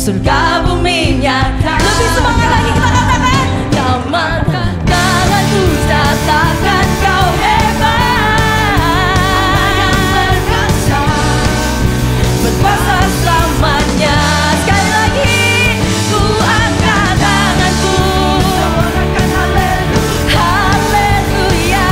surga bumi nyata. Lebih semangat lagi kita katakan, nyaman tanganku nyatakan kau hebat, yang berkuasa, berkuasa selamanya. Sekali lagi ku angkat tanganku, sorakan haleluya, haleluya.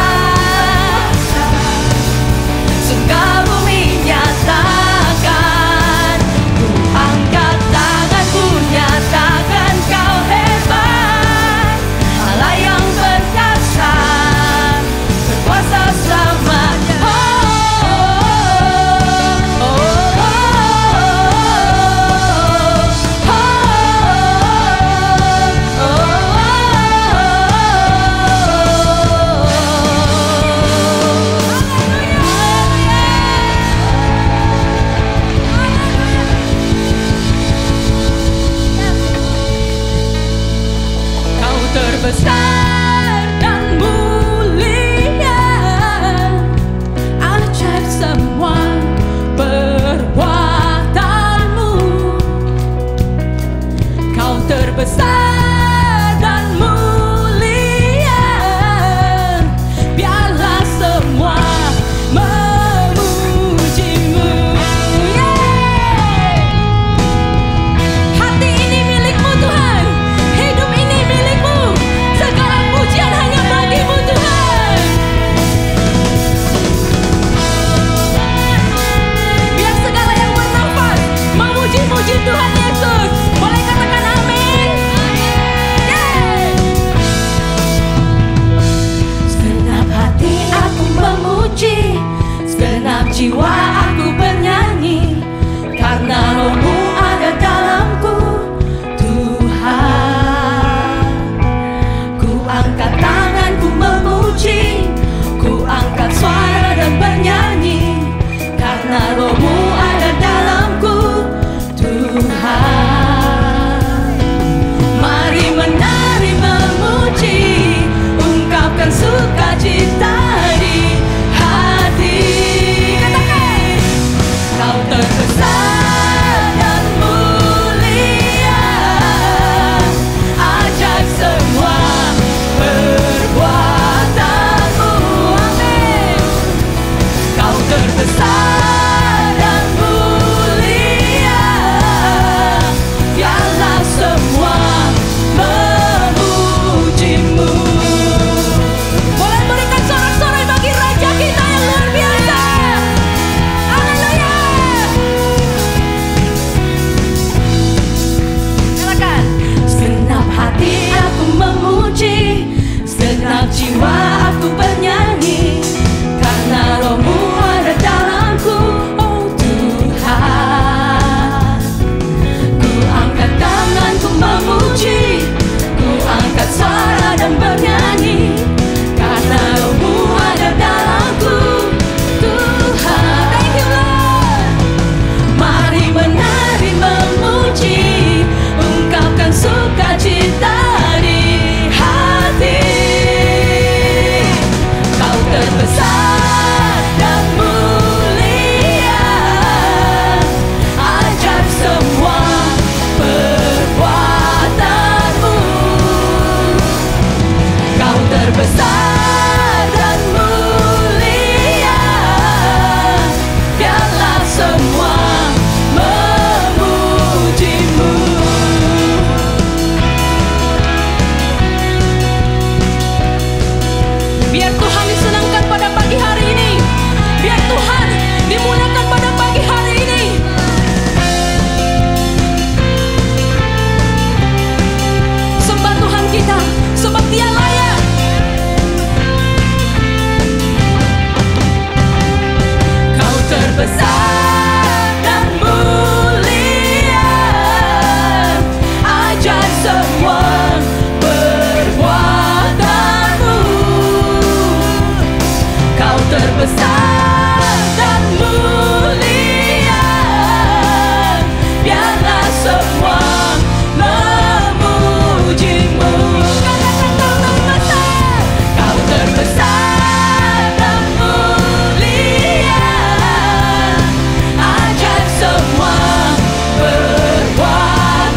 Surga bumi nyatakan, ku angkat tanganku nyatakan kau hebat, Allah yang berkuasa, berkuasa selamanya. Kau terbesar dan mulia, ajaib semua perbuatanmu. Kau terbesar dan mulia, biarlah semua memujimu. Hati ini milikmu Tuhan, hidup ini milikmu, segala pujian hanya bagimu Tuhan. Biar segala yang bernafas memuji-muji Tuhan Yesus. Boleh katakan amin? Segenap hati aku memuji, segenap jiwa aku bernyanyi, karena Roh-Mu ada dalamku Tuhan. Ku angkat tanganku memuji, ku angkat suara dan bernyanyi, karena Roh-Mu ada dalamku Tuhan. Mari menari memuji, ungkapkan sukacita di hati. Kau terbesar dan mulia, ajaib semua perbuatanmu. Amin. Kau terbesar dan mulia, biarlah semua memujimu. Boleh berikan sorak-sorai bagi Raja kita yang luar biasa. Haleluya. Silakan. Segenap hati aku memuji, segenap jiwa aku bernyanyi, karena Roh-Mu ada dalamku, oh Tuhan. Ku angkat tanganku memuji, ku angkat suara dan bernyanyi, karena Roh-Mu ada dalamku Tuhan. Thank you Lord. Mari menari memuji, ungkapkan sukacita di hati. Kau terbesar dan mulia, ajaib semua perbuatanmu. Kau terbesar dan mulia, biarlah semua memujimu. Biar Tuhan disenangkan pada pagi hari ini, biar Tuhan dimuliakan pada pagi hari ini. Sembah Tuhan kita, sebab Dia layak. Kau terbesar dan mulia, ajaib semua perbuatanmu. Kau terbesar dan mulia, biarlah semua memujimu. Katakan kau terbesar, kau terbesar dan mulia, ajaib semua perbuatanmu.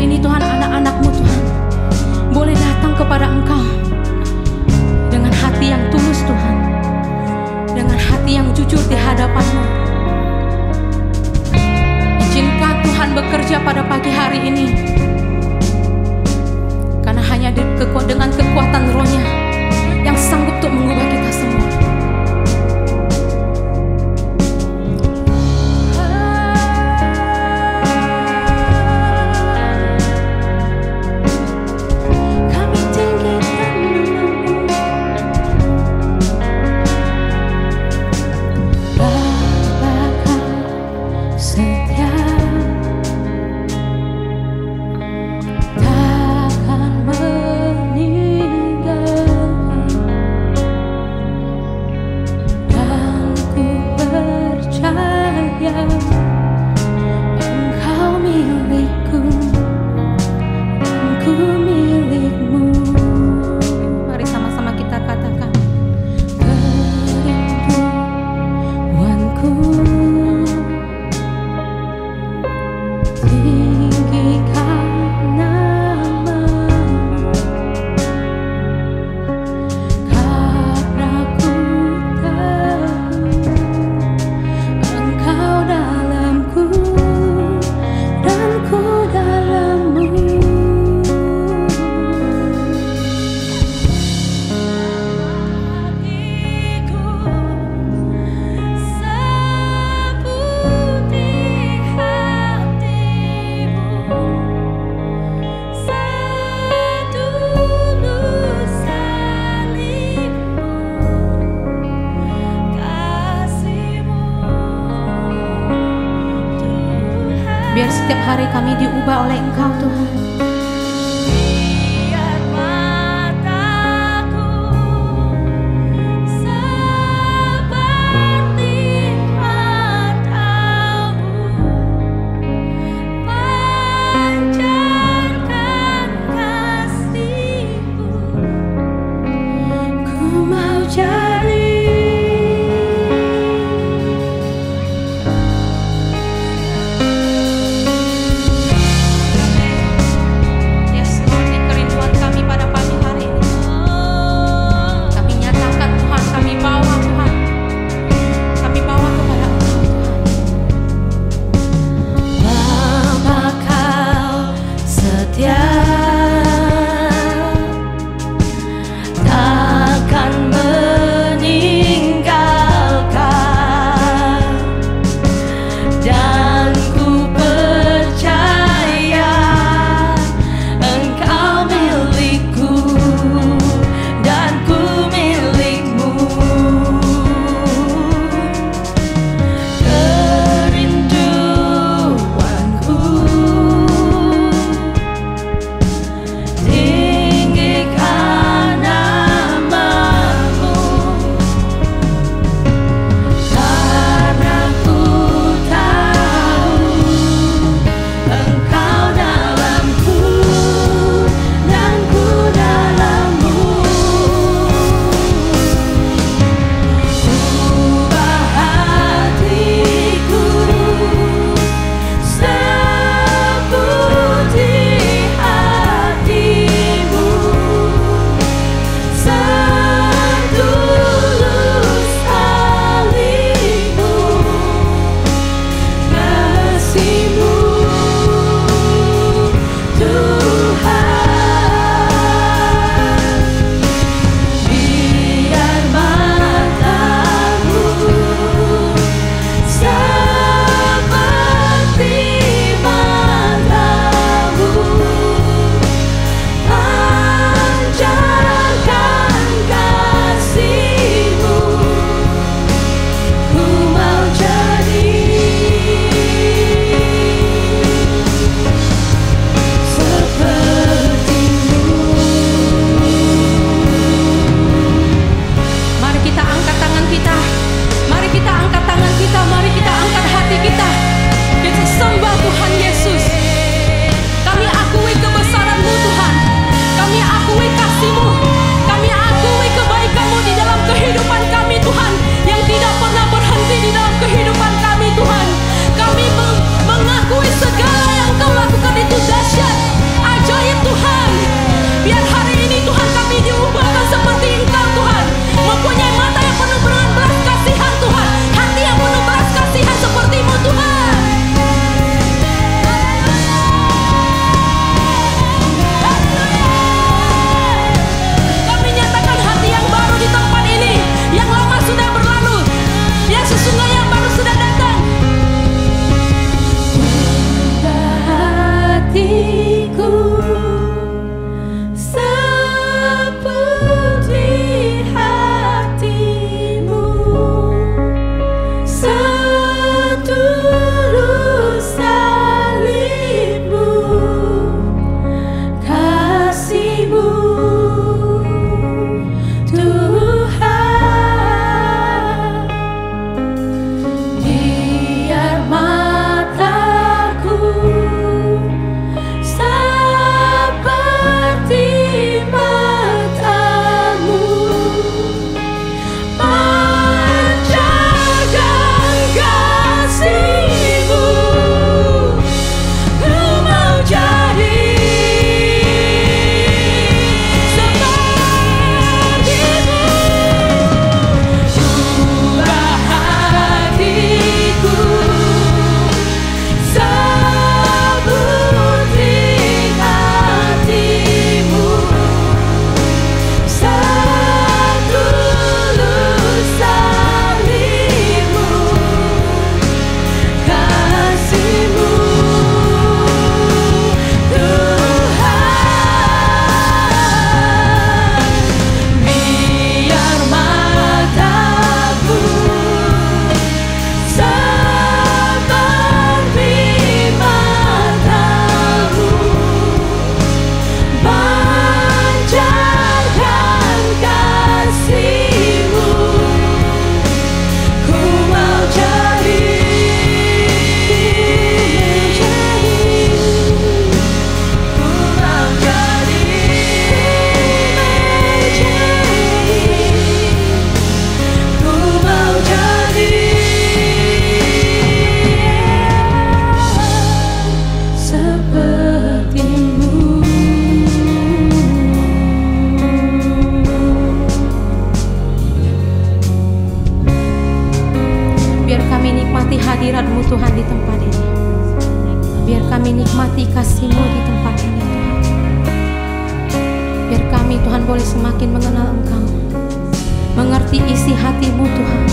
ini Tuhan, anak-anak-Mu Tuhan boleh datang kepada Engkau dengan hati yang tulus Tuhan, dengan hati yang jujur di hadapan-Mu. Izinkan Tuhan bekerja pada pagi hari ini, karena hanya dengan kekuatan Roh-Nya yang sanggup untuk mengubah kita semua. Biar setiap hari kami diubah oleh Engkau Tuhan. Biar mataku seperti mata-Mu, pancarkan kasih-Mu. Ku mau jadi kami nikmati kasih-Mu di tempat ini Tuhan. Biar kami Tuhan boleh semakin mengenal Engkau, mengerti isi hati-Mu Tuhan.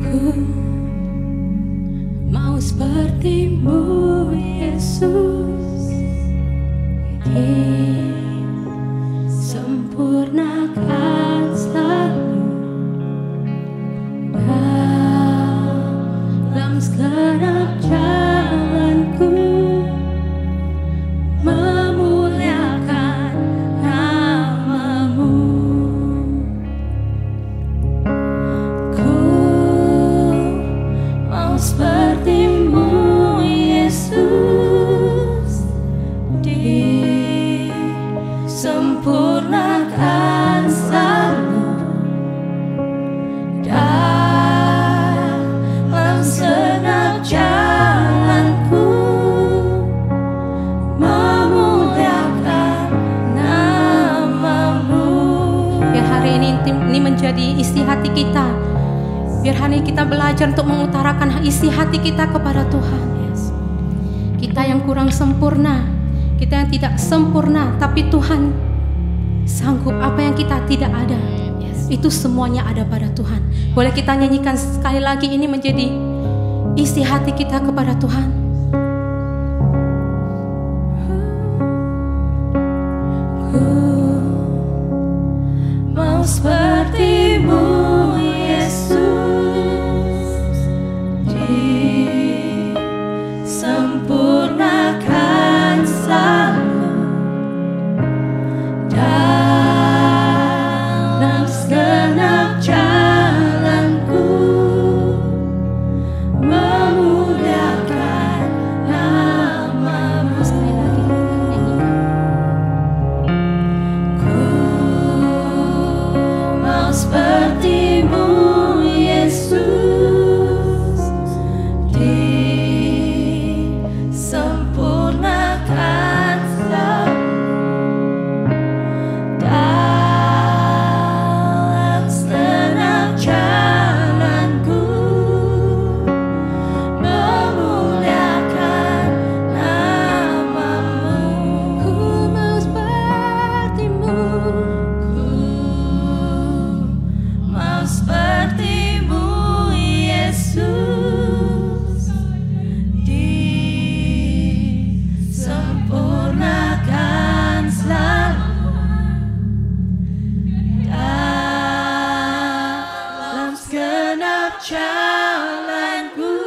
Ku mau seperti-Mu Yesus, disempurnakan selalu dalam segenap jalanku, memuliakan nama-Mu. Ku mau seperti-Mu Yesus, disempurnakan selalu dalam segenap jalanku, memuliakan nama-Mu. Biar hari ini menjadi isi hati kita. Biar hari ini kita belajar untuk mengutarakan isi hati kita kepada Tuhan. Kita yang kurang sempurna, kita yang tidak sempurna, tapi Tuhan sanggup. Apa yang kita tidak ada, itu semuanya ada pada Tuhan. Boleh kita nyanyikan sekali lagi, ini menjadi isi hati kita kepada Tuhan. Ku mau seperti-Mu Yesus, disempurnakan selalu dalam segenap jalanku, memuliakan nama-Mu. Sekali lagi nyanyikan. Ku mau seperti-Mu Yesus, disempurnakan selalu dalam segenap jalanku, memuliakan nama-Mu. Ku mau seperti-Mu, ku mau seperti-Mu Yesus, disempurnakan selalu dalam segenap jalanku,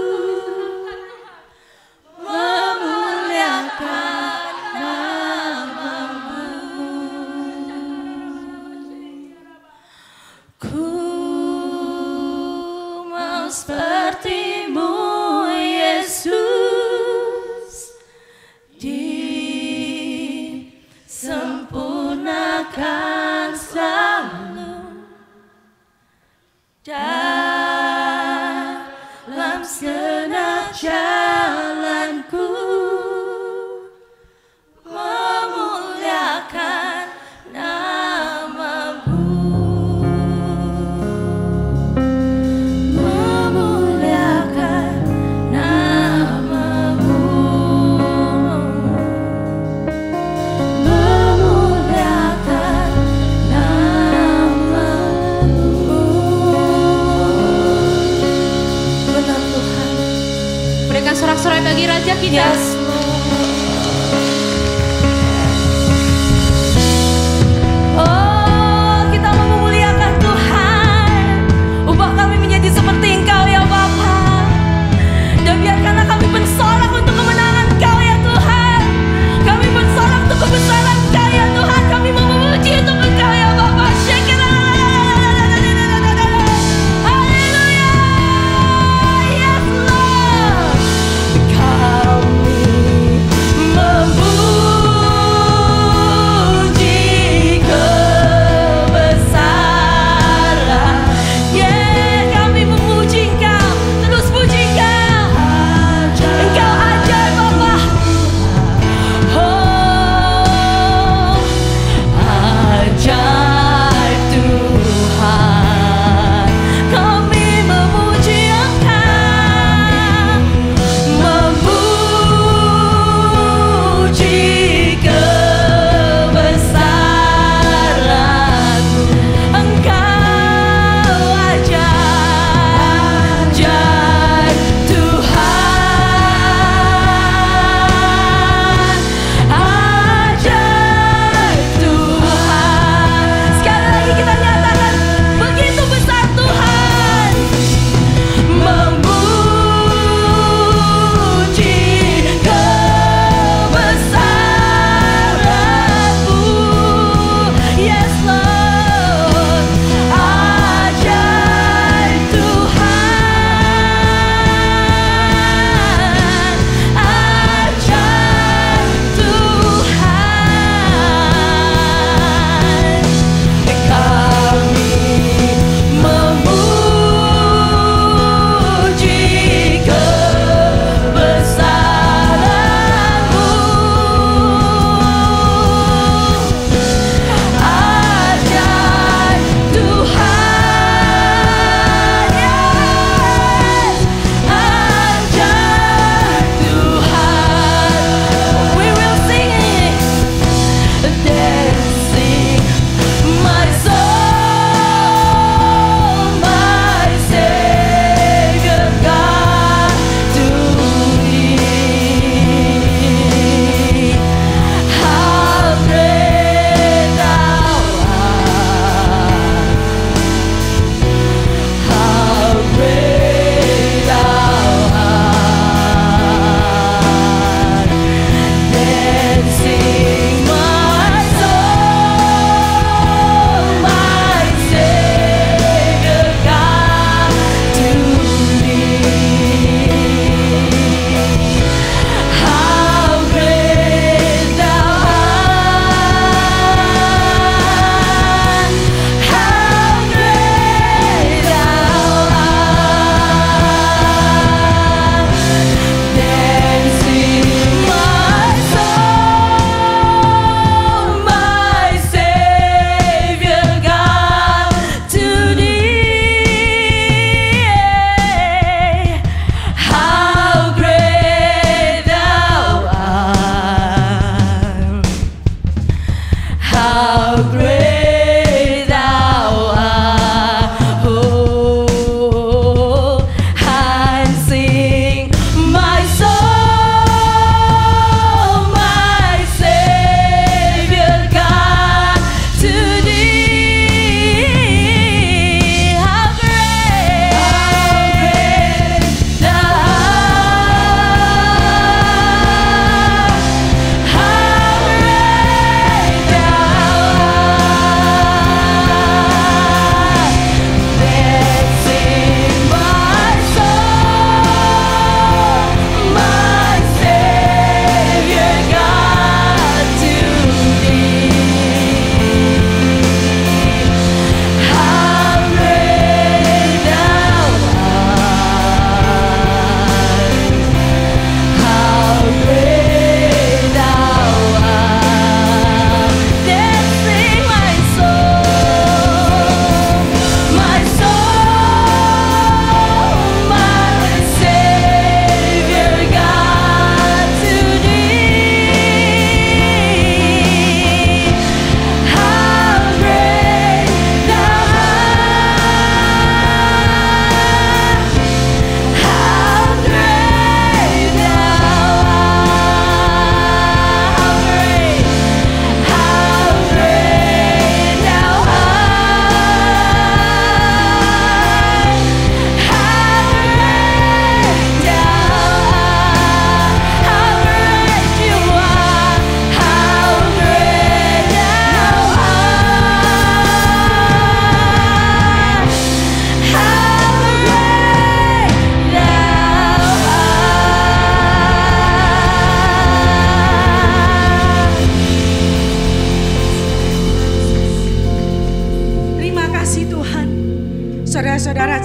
memuliakan nama-Mu. Ku mau seperti-Mu Yesus, disempurnakan selalu dalam segenap jalanku, memuliakan nama-Mu. Memuliakan nama-Mu. Memuliakan nama-Mu. Benar Tuhan. Berikan sorak-sorai bagi Raja kita. Yes, oh, kita mau memuliakan Tuhan. Ubah kami menjadi seperti Engkau ya Bapa. Dan biarkanlah kami bersorak untuk kemenangan Engkau ya Tuhan. Kami bersorak untuk kebesaran Engkau ya Tuhan. Kami mau memuji untuk Engkau ya Bapa. Haleluya. Yes Lord. Kami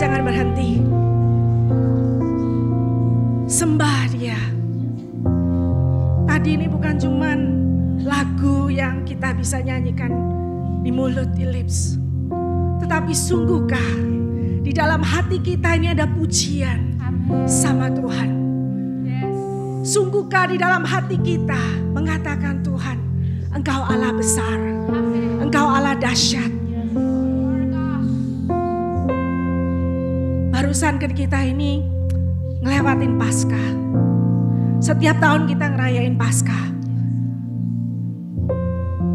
jangan berhenti. Sembah Dia. Tadi ini bukan cuman lagu yang kita bisa nyanyikan di mulut, di lips. Tetapi sungguhkah di dalam hati kita ini ada pujian sama Tuhan. Sungguhkah di dalam hati kita mengatakan, Tuhan, Engkau Allah besar, Engkau Allah dahsyat. Barusan kita ini ngelewatin Paskah. Setiap tahun kita ngerayain Paskah.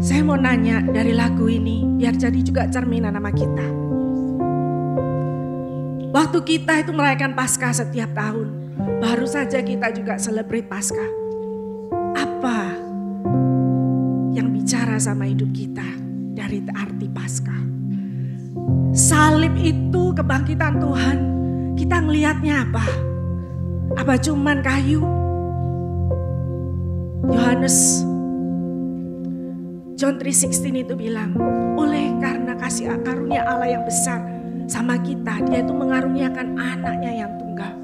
Saya mau nanya dari lagu ini, biar jadi juga cerminan nama kita. Waktu kita itu merayakan Paskah setiap tahun, baru saja kita juga celebrate Paskah. Apa yang bicara sama hidup kita dari arti Paskah? Salib itu kebangkitan Tuhan. Kita ngelihatnya apa? Apa cuman kayu? John 3:16 itu bilang, oleh karena kasih karunia Allah yang besar sama kita, Dia itu mengaruniakan anaknya yang tunggal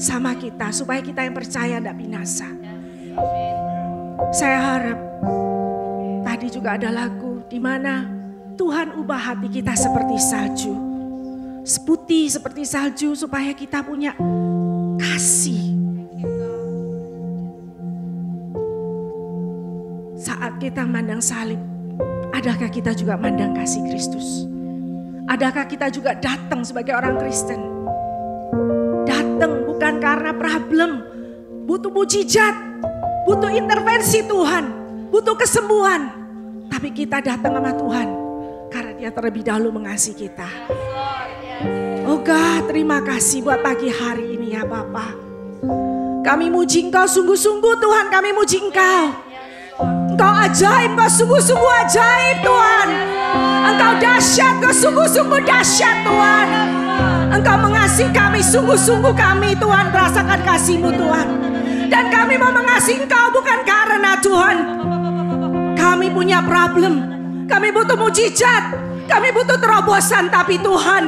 sama kita, supaya kita yang percaya tidak binasa. Saya harap tadi juga ada lagu di mana Tuhan ubah hati kita seperti salju, putih seperti salju, supaya kita punya kasih. Saat kita mandang salib, adakah kita juga mandang kasih Kristus? Adakah kita juga datang sebagai orang Kristen? Datang bukan karena problem, butuh mujizat, butuh intervensi Tuhan, butuh kesembuhan. Tapi kita datang sama Tuhan karena Dia terlebih dahulu mengasihi kita. Oh God, terima kasih buat pagi hari ini ya Bapa. Kami muji Engkau sungguh-sungguh Tuhan, kami muji Engkau. Engkau ajaib, Engkau sungguh-sungguh ajaib Tuhan. Engkau dahsyat, Engkau sungguh-sungguh dahsyat Tuhan. Engkau mengasihi kami, sungguh-sungguh kami Tuhan merasakan kasih-Mu Tuhan. Dan kami mau mengasihi Engkau bukan karena Tuhan kami punya problem, kami butuh mujizat, kami butuh terobosan. Tapi Tuhan,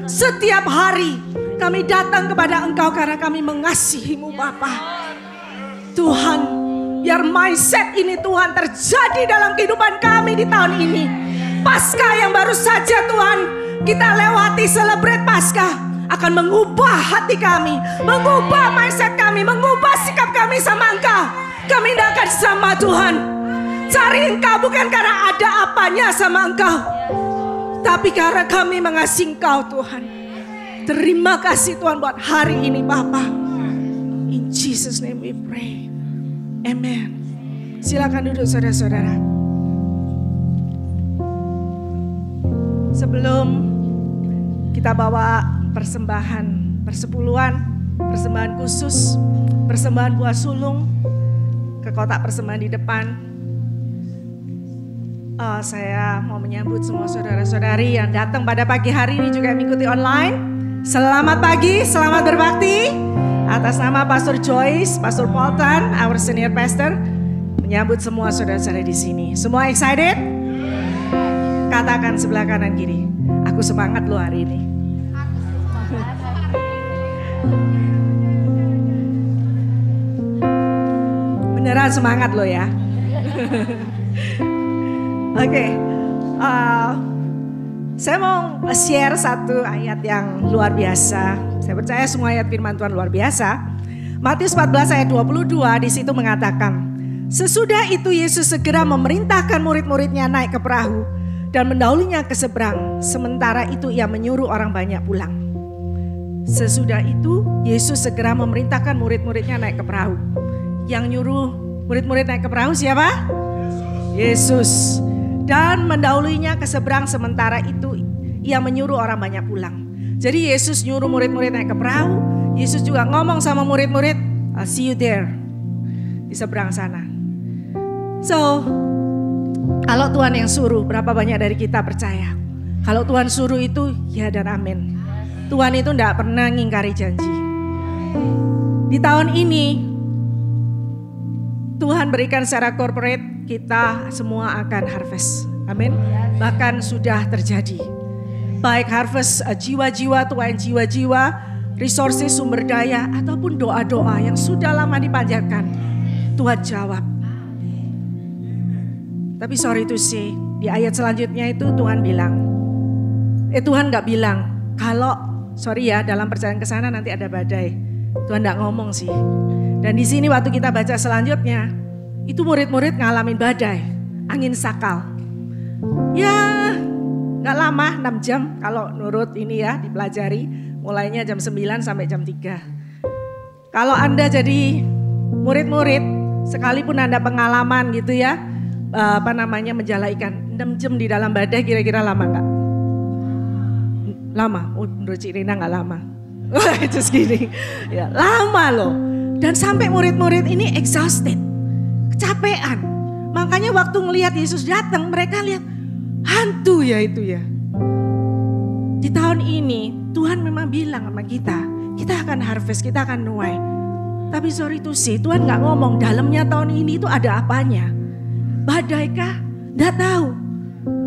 setiap hari kami datang kepada Engkau karena kami mengasihi-Mu Bapa. Tuhan, biar mindset ini Tuhan terjadi dalam kehidupan kami di tahun ini. Paskah yang baru saja Tuhan kita lewati, celebrate Paskah, akan mengubah hati kami, mengubah mindset kami, mengubah sikap kami sama Engkau. Kami tidak akan sama Tuhan. Cari Engkau bukan karena ada apanya sama Engkau, tapi karena kami mengasihi Engkau Tuhan. Terima kasih Tuhan buat hari ini Bapa. In Jesus name we pray. Amen. Silakan duduk saudara-saudara. Sebelum kita bawa persembahan persepuluhan, persembahan khusus, persembahan buah sulung ke kotak persembahan di depan, saya mau menyambut semua saudara-saudari yang datang pada pagi hari ini juga mengikuti online. Selamat pagi, selamat berbakti. Atas nama Pastor Joyce, Pastor Paulton, our senior pastor, menyambut semua saudara-saudara di sini. Semua excited? Katakan sebelah kanan kiri, aku semangat loh hari ini. Beneran semangat loh ya. Oke, saya mau share satu ayat yang luar biasa. Saya percaya semua ayat firman Tuhan luar biasa. Matius 14 ayat 22 di situ mengatakan, sesudah itu Yesus segera memerintahkan murid-muridnya naik ke perahu dan mendahulunya ke seberang. Sementara itu ia menyuruh orang banyak pulang. Sesudah itu Yesus segera memerintahkan murid-muridnya naik ke perahu. Yang nyuruh murid-murid naik ke perahu siapa? Yesus. Dan mendahulunya ke seberang, sementara itu ia menyuruh orang banyak pulang. Jadi Yesus nyuruh murid-murid naik ke perahu. Yesus juga ngomong sama murid-murid, I'll see you there, di seberang sana. So, kalau Tuhan yang suruh, berapa banyak dari kita percaya? Kalau Tuhan suruh itu, ya dan amin. Tuhan itu tidak pernah ngingkari janji. Di tahun ini, Tuhan berikan secara corporate, kita semua akan harvest. Amin. Bahkan sudah terjadi. baik harvest jiwa-jiwa, tuain jiwa-jiwa, resources, sumber daya, ataupun doa-doa yang sudah lama dipanjatkan, Tuhan jawab. Tapi sorry to say, di ayat selanjutnya itu Tuhan bilang, Tuhan gak bilang, kalau, sorry ya, dalam perjalanan ke sana nanti ada badai. Tuhan gak ngomong sih. Dan di sini waktu kita baca selanjutnya, itu murid-murid ngalamin badai, angin sakal. Ya, gak lama, 6 jam kalau nurut ini ya, dipelajari. Mulainya jam 9 sampai jam 3. Kalau Anda jadi murid-murid, sekalipun Anda pengalaman gitu ya, menjala ikan 6 jam di dalam badai, kira-kira lama gak? Lama, menurut Cik Rina gak lama. Just kidding. Ya, lama loh. Dan sampai murid-murid ini exhausted, kecapean. Makanya waktu ngelihat Yesus datang, mereka lihat hantu ya itu ya. Di tahun ini Tuhan memang bilang sama kita akan harvest, kita akan nuai. Tapi sorry to say, Tuhan gak ngomong dalamnya tahun ini itu ada apanya. Badai kah? Gak tahu.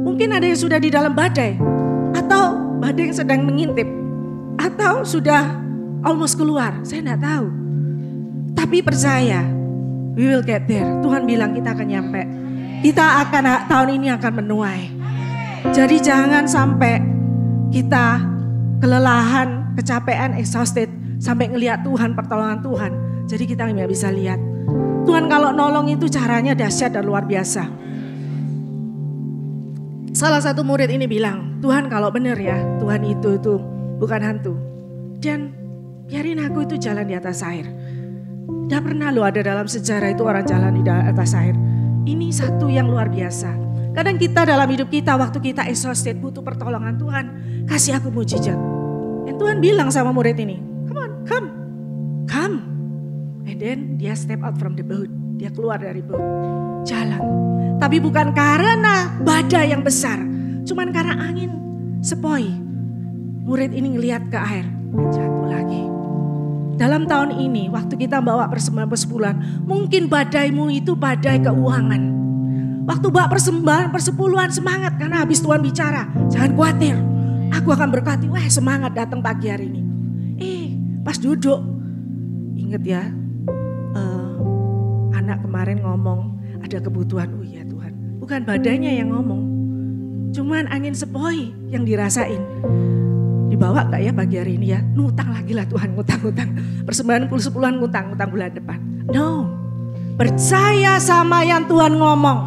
Mungkin ada yang sudah di dalam badai, atau badai yang sedang mengintip, atau sudah almost keluar, saya gak tahu. Tapi percaya, we will get there. Tuhan bilang kita akan nyampe. Kita akan tahun ini akan menuai. Jadi jangan sampai kita kelelahan, kecapean, exhausted, sampai ngelihat Tuhan, pertolongan Tuhan. Jadi kita nggak bisa lihat. Tuhan kalau nolong itu caranya dahsyat dan luar biasa. Salah satu murid ini bilang, Tuhan kalau benar ya, Tuhan itu bukan hantu. Dan biarin aku itu jalan di atas air. Tidak pernah lo ada dalam sejarah itu orang jalan di atas air. Ini satu yang luar biasa. Kadang kita dalam hidup kita, waktu kita exhausted, butuh pertolongan Tuhan, kasih aku mujizat. Dan Tuhan bilang sama murid ini, come on, come. And then dia step out from the boat. Dia keluar dari boat, jalan. Tapi bukan karena badai yang besar, cuman karena angin sepoi. Murid ini ngelihat ke air, dan jatuh lagi. Dalam tahun ini, waktu kita bawa persembahan persepuluhan, mungkin badaimu itu badai keuangan. Waktu bawa persembahan persepuluhan, semangat karena habis Tuhan bicara, jangan khawatir, aku akan berkati. Wah, semangat datang pagi hari ini. Pas duduk, ingat ya, anak kemarin ngomong ada kebutuhan. Oh iya Tuhan, bukan badainya yang ngomong, cuman angin sepoi yang dirasain. Dibawa gak ya pagi hari ini ya? Ngutang lagi lah Tuhan, ngutang. Persembahan persepuluhan ngutang bulan depan. No, percaya sama yang Tuhan ngomong.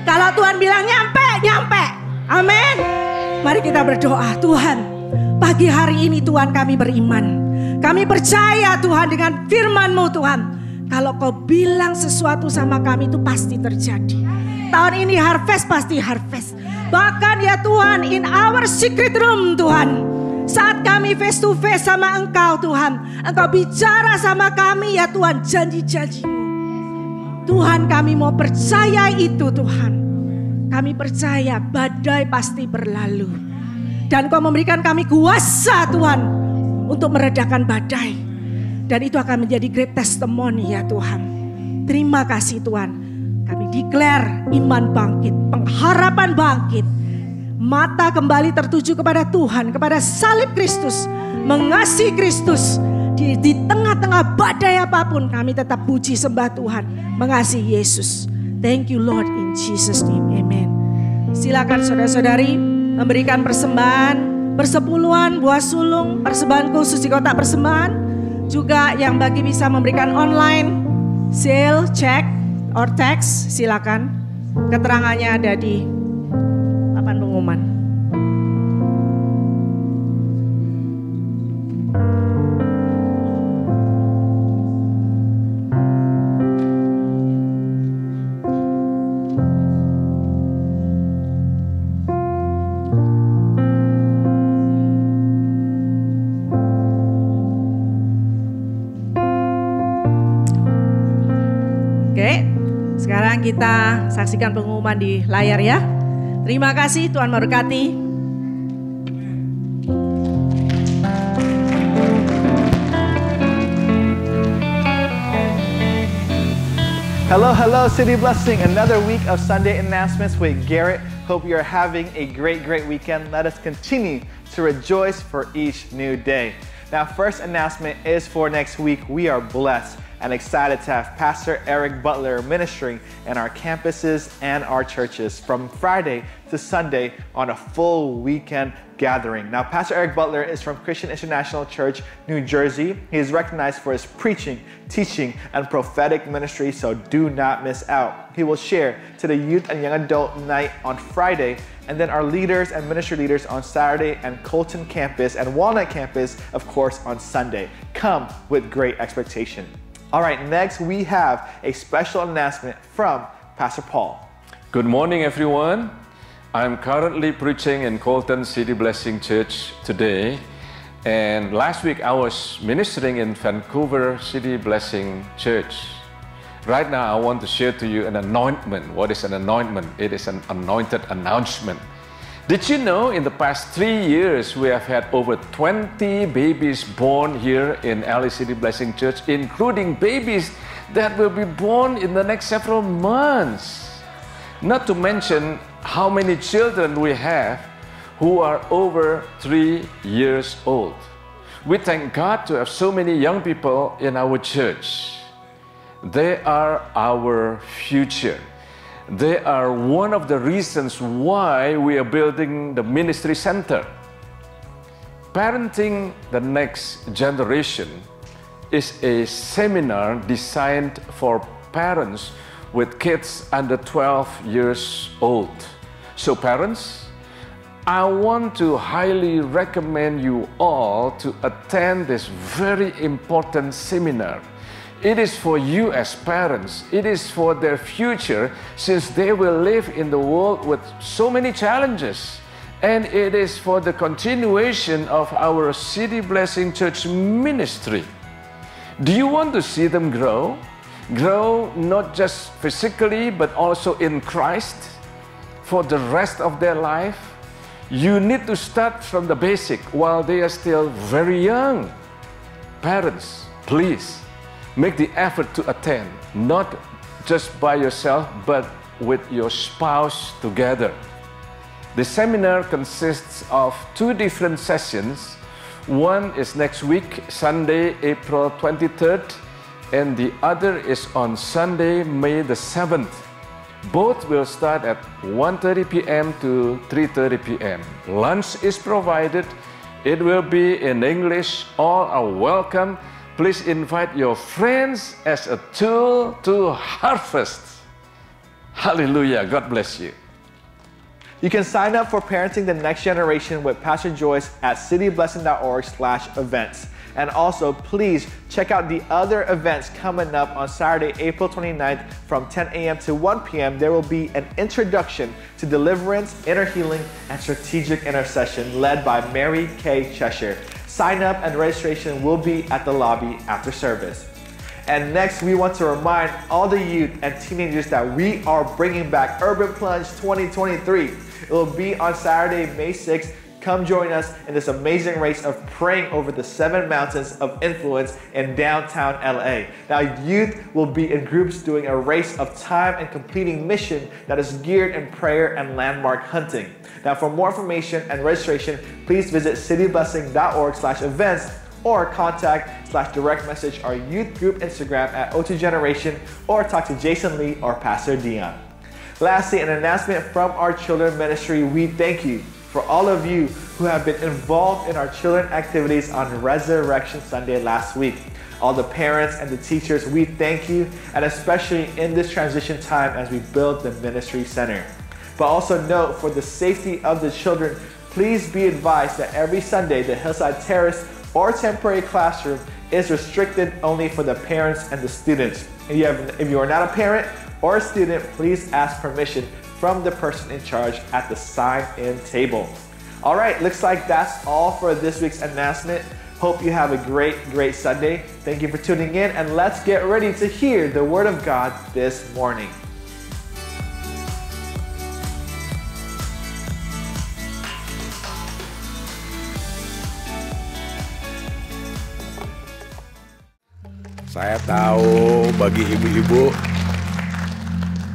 Kalau Tuhan bilang nyampe. Amin. Mari kita berdoa, Tuhan, pagi hari ini Tuhan kami beriman. Kami percaya Tuhan dengan firman-Mu Tuhan. Kalau Kau bilang sesuatu sama kami itu pasti terjadi. Tahun ini harvest pasti harvest. Bahkan ya Tuhan, in our secret room Tuhan, saat kami face to face sama Engkau Tuhan, Engkau bicara sama kami ya Tuhan, janji-janji-Mu. Tuhan kami mau percaya itu Tuhan. Kami percaya badai pasti berlalu. Dan Kau memberikan kami kuasa Tuhan untuk meredakan badai. Dan itu akan menjadi great testimony ya Tuhan. Terima kasih Tuhan. Kami declare iman bangkit, pengharapan bangkit. Mata kembali tertuju kepada Tuhan, kepada salib Kristus, mengasihi Kristus. Di tengah-tengah badai apapun kami tetap puji sembah Tuhan, mengasihi Yesus. Thank you Lord, in Jesus name, amen. Silakan saudara-saudari memberikan persembahan, persepuluhan, buah sulung, persembahan khusus di kotak persembahan. Juga yang bagi bisa memberikan online, sale, check, or text, silakan. Keterangannya ada di papan pengumuman. Sekarang kita saksikan pengumuman di layar ya. Terima kasih, Tuhan memberkati. Hello, City Blessing. Another week of Sunday announcements with Garrett. Hope you're having a great weekend. Let us continue to rejoice for each new day. Now, first announcement is for next week. We are blessed and excited to have Pastor Eric Butler ministering in our campuses and our churches from Friday to Sunday on a full weekend gathering. Now, Pastor Eric Butler is from Christian International Church, New Jersey. He is recognized for his preaching, teaching, and prophetic ministry, so do not miss out. He will share to the youth and young adult night on Friday, and then our leaders and ministry leaders on Saturday, and Colton campus and Walnut campus, of course, on Sunday. Come with great expectation. All right, next we have a special announcement from Pastor Paul. Good morning, everyone. I'm currently preaching in Colton City Blessing Church today. And last week I was ministering in Vancouver City Blessing Church. Right now I want to share to you an anointment. What is an anointment? It is an anointed announcement. Did you know in the past 3 years we have had over 20 babies born here in LA City Blessing Church, including babies that will be born in the next several months. Not to mention how many children we have who are over 3 years old. We thank God to have so many young people in our church. They are our future. They are one of the reasons why we are building the ministry center. Parenting the next generation is a seminar designed for parents with kids under 12 years old. So parents, I want to highly recommend you all to attend this very important seminar. It is for you as parents. It is for their future, since they will live in the world with so many challenges. And it is for the continuation of our City Blessing Church ministry. Do you want to see them grow? Grow not just physically, but also in Christ for the rest of their life? You need to start from the basic while they are still very young. Parents, please, make the effort to attend, not just by yourself, but with your spouse together. The seminar consists of 2 different sessions. One is next week, Sunday, April 23rd, and the other is on Sunday, May the 7th. Both will start at 1:30 p.m. to 3:30 p.m. Lunch is provided. It will be in English. All are welcome. Please invite your friends as a tool to harvest. Hallelujah. God bless you. You can sign up for Parenting the Next Generation with Pastor Joyce at cityblessing.org/events. And also, please check out the other events coming up on Saturday, April 29th from 10 a.m. to 1 p.m. There will be an introduction to deliverance, inner healing, and strategic intercession led by Mary Kay Cheshire. Sign up and registration will be at the lobby after service. And next, we want to remind all the youth and teenagers that we are bringing back Urban Plunge 2023. It will be on Saturday, May 6th. Come join us in this amazing race of praying over the 7 mountains of influence in downtown LA. Now, youth will be in groups doing a race of time and completing mission that is geared in prayer and landmark hunting. Now, for more information and registration, please visit cityblessing.org/events or contact/direct message our youth group Instagram at O2 Generation, or talk to Jason Lee or Pastor Dion. Lastly, an announcement from our children ministry. We thank you for all of you who have been involved in our children activities on Resurrection Sunday last week. All the parents and the teachers, we thank you, and especially in this transition time as we build the ministry center. But also note, for the safety of the children, please be advised that every Sunday the Hillside Terrace or temporary classroom is restricted only for the parents and the students. If you are not a parent or a student, please ask permission from the person in charge at the sign-in table. All right, looks like that's all for this week's announcement. Hope you have a great Sunday. Thank you for tuning in, and let's get ready to hear the Word of God this morning. Saya tahu bagi ibu-ibu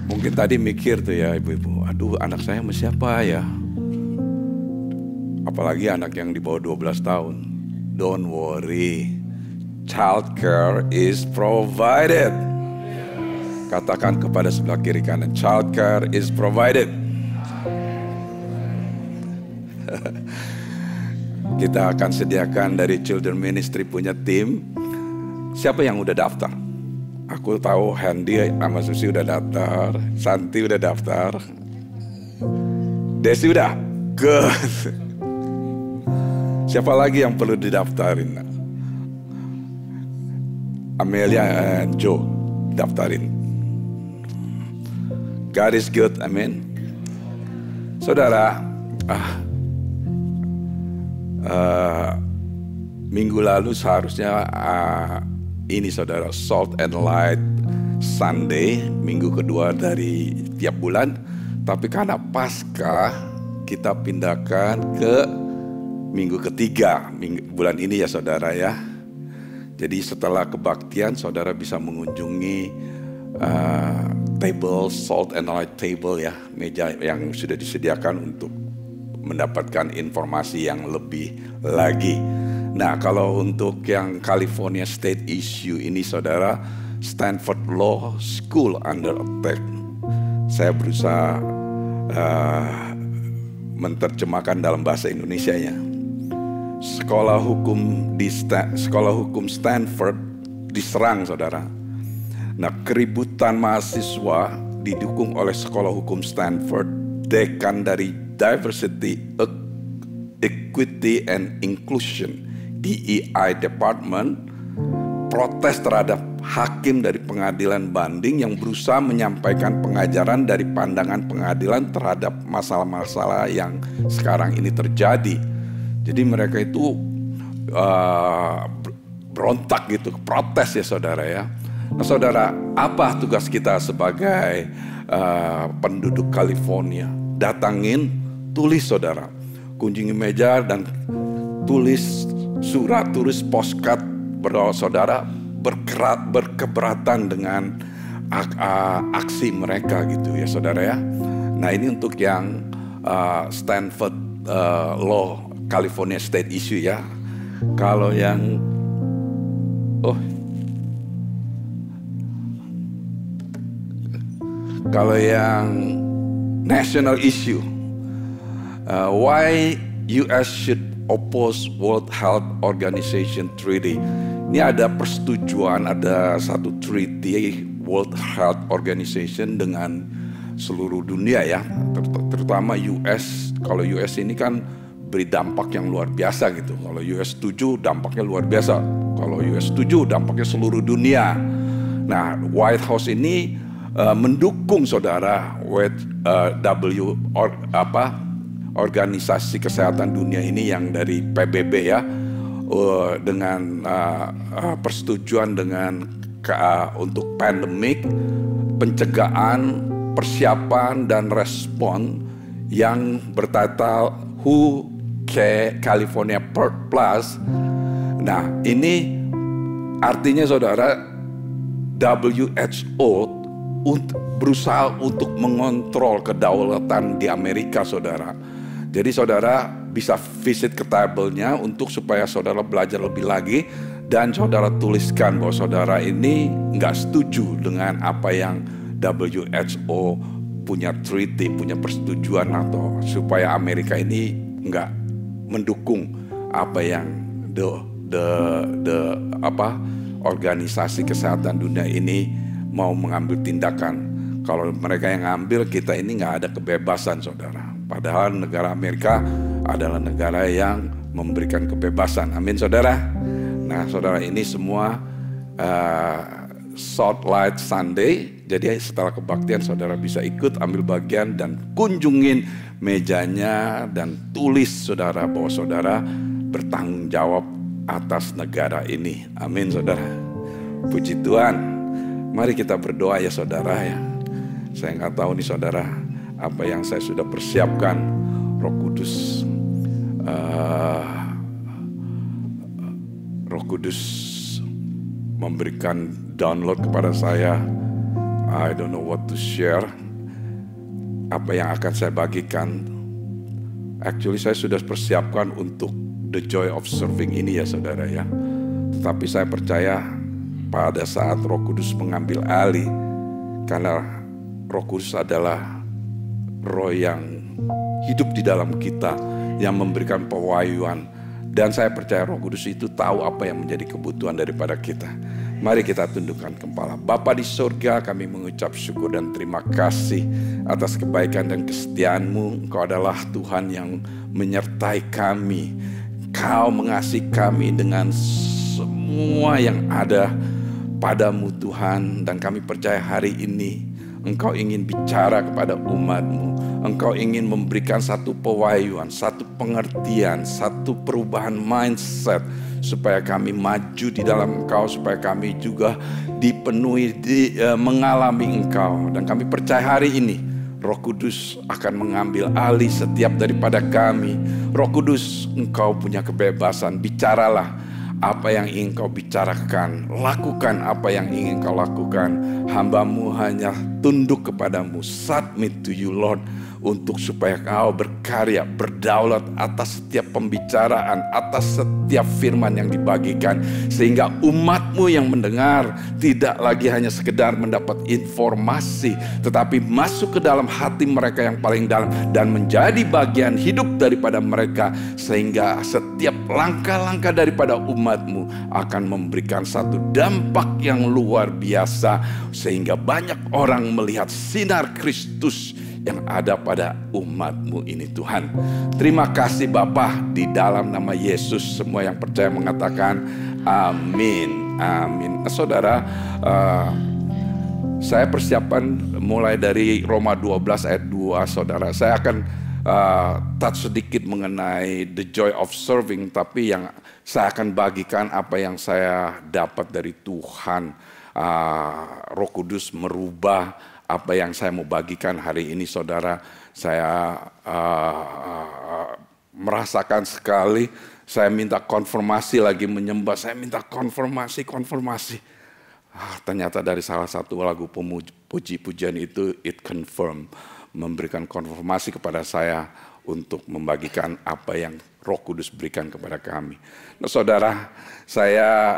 mungkin tadi mikir tuh ya ibu-ibu, aduh anak saya sama siapa ya? apalagi anak yang di bawah 12 tahun. Don't worry, childcare is provided. Katakan kepada sebelah kiri kanan, childcare is provided. Kita akan sediakan dari Children Ministry punya tim. Siapa yang udah daftar? Aku tahu Handy sama Susi udah daftar, Santi udah daftar, Desi udah. Good. Siapa lagi yang perlu didaftarin? Amelia and Joe daftarin. God is good, amin. Saudara, minggu lalu seharusnya ini saudara Salt and Light Sunday, minggu kedua dari tiap bulan. Tapi karena Paskah kita pindahkan ke minggu ketiga bulan ini ya saudara ya. Jadi setelah kebaktian saudara bisa mengunjungi table Salt and Light table ya, meja yang sudah disediakan untuk mendapatkan informasi yang lebih lagi. Nah, kalau untuk yang California State issue ini saudara, Stanford Law School under attack. Saya berusaha menerjemahkan dalam bahasa Indonesianya. Sekolah hukum Stanford diserang saudara. Nah, keributan mahasiswa didukung oleh sekolah hukum Stanford, dekan dari Diversity, Equity and Inclusion DEI Department, protes terhadap hakim dari pengadilan banding yang berusaha menyampaikan pengajaran dari pandangan pengadilan terhadap masalah-masalah yang sekarang ini terjadi. Jadi mereka itu berontak gitu, protes ya saudara ya. Nah saudara, apa tugas kita sebagai penduduk California? Datangin, tulis saudara, kunjungi meja dan tulis surat, tulis postcard bahwa saudara berkeberatan dengan aksi mereka gitu ya saudara ya. Nah ini untuk yang Stanford Law California State issue ya. Kalau yang kalau yang national issue, why US should oppose World Health Organization Treaty. Ini ada persetujuan, ada satu treaty World Health Organization dengan seluruh dunia ya, terutama US. Kalau US ini kan beri dampak yang luar biasa gitu. Kalau US 7 dampaknya luar biasa. Kalau US 7 dampaknya seluruh dunia. Nah, White House ini mendukung saudara Organisasi Kesehatan Dunia ini yang dari PBB ya, dengan persetujuan dengan untuk pandemik, pencegahan, persiapan dan respon yang bertitel WHO California Plus. Nah ini artinya saudara, WHO berusaha untuk mengontrol kedaulatan di Amerika saudara. Jadi saudara bisa visit ke tabelnya untuk supaya saudara belajar lebih lagi. Dan saudara tuliskan bahwa saudara ini nggak setuju dengan apa yang WHO punya treaty, punya persetujuan, atau supaya Amerika ini nggak mendukung apa yang Organisasi Kesehatan Dunia ini mau mengambil tindakan. Kalau mereka yang ngambil, kita ini nggak ada kebebasan saudara. Padahal negara Amerika adalah negara yang memberikan kebebasan. Amin saudara. Nah saudara, ini semua Salt Light Sunday. Jadi setelah kebaktian saudara bisa ikut ambil bagian dan kunjungin mejanya dan tulis saudara bahwa saudara bertanggung jawab atas negara ini. Amin saudara. Puji Tuhan. Mari kita berdoa ya saudara ya. Saya nggak tahu nih saudara apa yang saya sudah persiapkan. Roh Kudus memberikan download kepada saya. I don't know what to share. Apa yang akan saya bagikan. Actually saya sudah persiapkan untuk the joy of serving ini ya saudara ya. Tetapi saya percaya pada saat Roh Kudus mengambil alih, karena Roh Kudus adalah Roh yang hidup di dalam kita, yang memberikan pewahyuan. Dan saya percaya Roh Kudus itu tahu apa yang menjadi kebutuhan daripada kita. Mari kita tundukkan kepala. Bapa di surga, kami mengucap syukur dan terima kasih atas kebaikan dan kesetiaan-Mu. Engkau adalah Tuhan yang menyertai kami. Kau mengasihi kami dengan semua yang ada padamu Tuhan. Dan kami percaya hari ini Engkau ingin bicara kepada umat-Mu. Engkau ingin memberikan satu pewahyuan, satu pengertian, satu perubahan mindset, supaya kami maju di dalam Engkau, supaya kami juga dipenuhi, mengalami Engkau. Dan kami percaya hari ini Roh Kudus akan mengambil alih setiap daripada kami. Roh Kudus, Engkau punya kebebasan, bicaralah apa yang ingin Kau bicarakan, lakukan apa yang ingin Kau lakukan. Hamba-Mu hanya tunduk kepadamu, submit to you Lord, untuk supaya Kau berkarya, berdaulat atas setiap pembicaraan, atas setiap firman yang dibagikan, sehingga umat-Mu yang mendengar tidak lagi hanya sekedar mendapat informasi, tetapi masuk ke dalam hati mereka yang paling dalam dan menjadi bagian hidup daripada mereka, sehingga setiap langkah-langkah daripada umat-Mu akan memberikan satu dampak yang luar biasa, sehingga banyak orang melihat sinar Kristus yang ada pada umat-Mu ini Tuhan. Terima kasih Bapa, di dalam nama Yesus semua yang percaya mengatakan amin, amin. Saudara, saya persiapan mulai dari Roma 12 ayat 2 saudara. Saya akan touch sedikit mengenai the joy of serving, tapi yang saya akan bagikan apa yang saya dapat dari Tuhan. Roh Kudus merubah apa yang saya mau bagikan hari ini saudara. Saya merasakan sekali, saya minta konfirmasi lagi menyembah, saya minta konfirmasi. Ternyata dari salah satu lagu puji-pujian itu, it confirm, memberikan konfirmasi kepada saya untuk membagikan apa yang Roh Kudus berikan kepada kami. Nah saudara, saya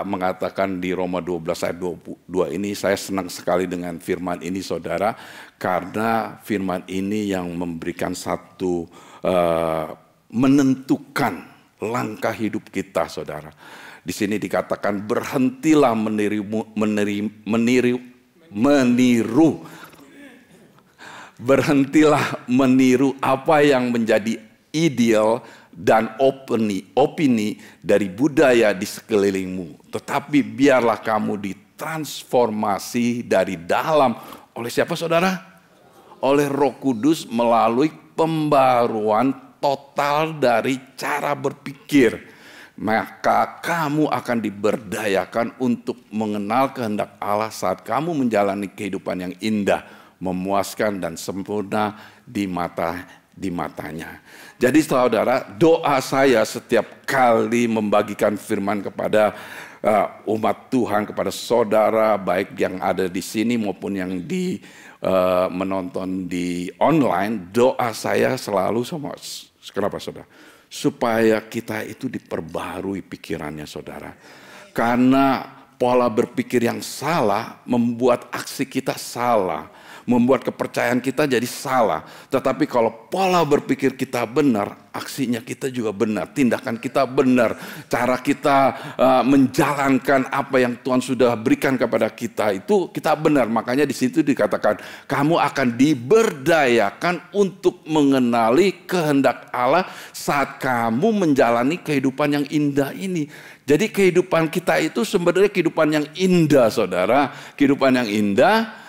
mengatakan di Roma 12 ayat 22 ini, saya senang sekali dengan firman ini saudara, karena firman ini yang memberikan satu menentukan langkah hidup kita saudara. Di sini dikatakan berhentilah meniru. Berhentilah meniru apa yang menjadi ideal dan opini dari budaya di sekelilingmu. Tetapi biarlah kamu ditransformasi dari dalam oleh siapa saudara? Oleh Roh Kudus melalui pembaruan total dari cara berpikir. Maka kamu akan diberdayakan untuk mengenal kehendak Allah saat kamu menjalani kehidupan yang indah, memuaskan dan sempurna di matanya. Jadi saudara, doa saya setiap kali membagikan firman kepada umat Tuhan, kepada saudara baik yang ada di sini maupun yang menonton di online, doa saya selalu sama, kenapa saudara? Supaya kita itu diperbarui pikirannya saudara. Karena pola berpikir yang salah membuat aksi kita salah, membuat kepercayaan kita jadi salah. Tetapi kalau pola berpikir kita benar, aksinya kita juga benar, tindakan kita benar, cara kita menjalankan apa yang Tuhan sudah berikan kepada kita itu kita benar. Makanya di situ dikatakan kamu akan diberdayakan untuk mengenali kehendak Allah saat kamu menjalani kehidupan yang indah ini. Jadi kehidupan kita itu sebenarnya kehidupan yang indah saudara, kehidupan yang indah.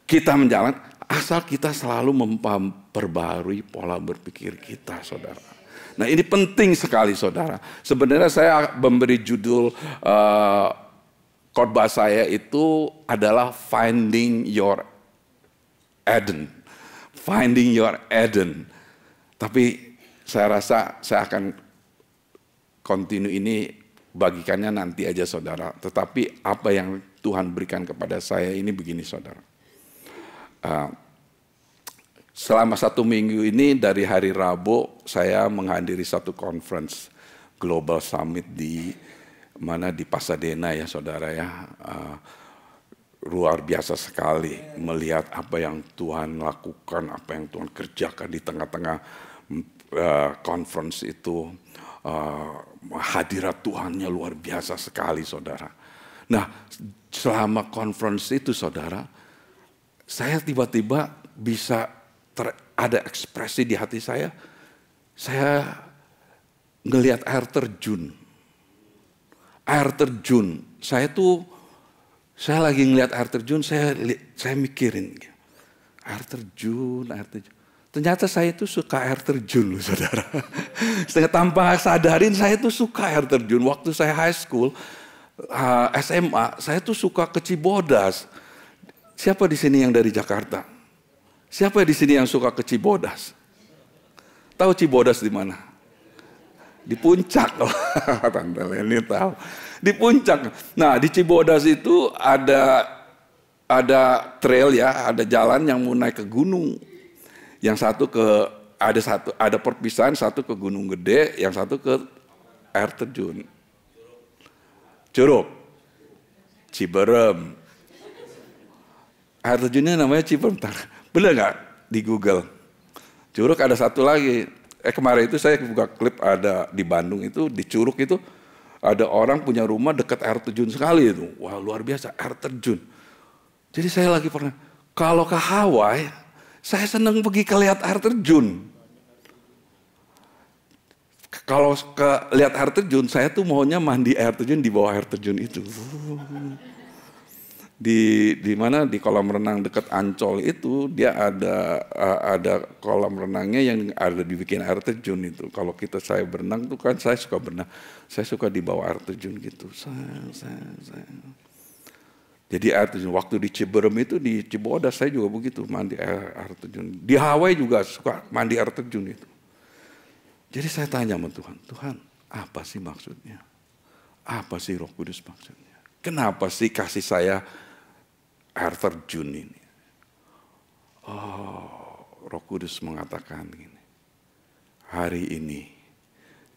Kita menjalan asal kita selalu memperbarui pola berpikir kita saudara. Nah ini penting sekali saudara. Sebenarnya saya memberi judul khotbah saya itu adalah Finding Your Eden. Finding Your Eden. Tapi saya rasa saya akan continue ini bagikannya nanti aja saudara. Tetapi apa yang Tuhan berikan kepada saya ini begini saudara. selama 1 minggu ini dari hari Rabu saya menghadiri satu conference Global Summit di Pasadena ya saudara ya. Luar biasa sekali melihat apa yang Tuhan lakukan, apa yang Tuhan kerjakan di tengah-tengah conference itu. Hadirat Tuhannya luar biasa sekali saudara. Nah selama conference itu saudara, saya tiba-tiba bisa ada ekspresi di hati saya ngelihat air terjun. Air terjun, saya lagi ngelihat air terjun, saya mikirin air terjun. Ternyata saya itu suka air terjun loh saudara. Setengah tanpa sadarin saya itu suka air terjun. Waktu saya high school, SMA, saya tuh suka ke Cibodas. Siapa di sini yang dari Jakarta? Siapa di sini yang suka ke Cibodas? Tahu Cibodas di mana? Di Puncak. Oh, Tante Leni tahu. Di Puncak. Nah, di Cibodas itu ada trail ya, ada jalan yang mau naik ke gunung. Yang satu ada perpisahan, satu ke Gunung Gede, yang satu ke air terjun. Curug, Ciberem. Air terjunnya namanya Ciberem. Bener nggak di Google? Curug ada satu lagi. Kemarin itu saya buka klip ada di Bandung itu, di Curug itu ada orang punya rumah dekat air terjun sekali itu. Wah luar biasa air terjun. Jadi saya lagi pernah, kalau ke Hawaii, saya senang pergi ke lihat air terjun. Kalau ke lihat air terjun, saya tuh maunya mandi air terjun di bawah air terjun itu. Di mana di kolam renang dekat Ancol itu dia ada kolam renangnya yang ada dibikin air terjun itu. Kalau saya berenang tuh kan saya suka berenang, saya suka di bawah air terjun gitu. Jadi air terjun waktu di Ciberem itu di Cibodas saya juga begitu mandi air terjun. Di Hawaii juga suka mandi air terjun itu. Jadi saya tanya sama Tuhan, Tuhan apa sih maksudnya? Apa sih Roh Kudus maksudnya? Kenapa sih kasih saya air terjun ini? Oh, Roh Kudus mengatakan gini, hari ini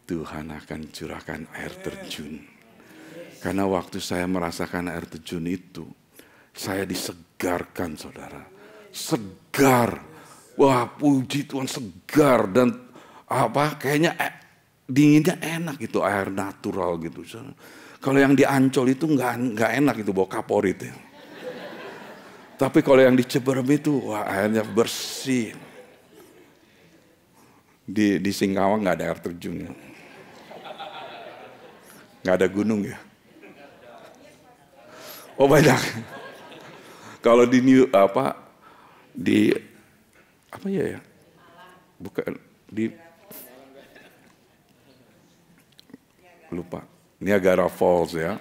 Tuhan akan curahkan air terjun. Karena waktu saya merasakan air terjun itu, saya disegarkan saudara. Segar. Wah puji Tuhan segar. Dan kayaknya dinginnya enak gitu, air natural gitu. Kalau yang di Ancol itu nggak enak itu bawa kaporit ya. Tapi kalau yang di Ciberem itu, wah airnya bersih. Di Singkawang nggak ada air terjunnya. Nggak ada gunung ya. Oh banyak. Kalau di bukan di lupa Niagara Falls ya.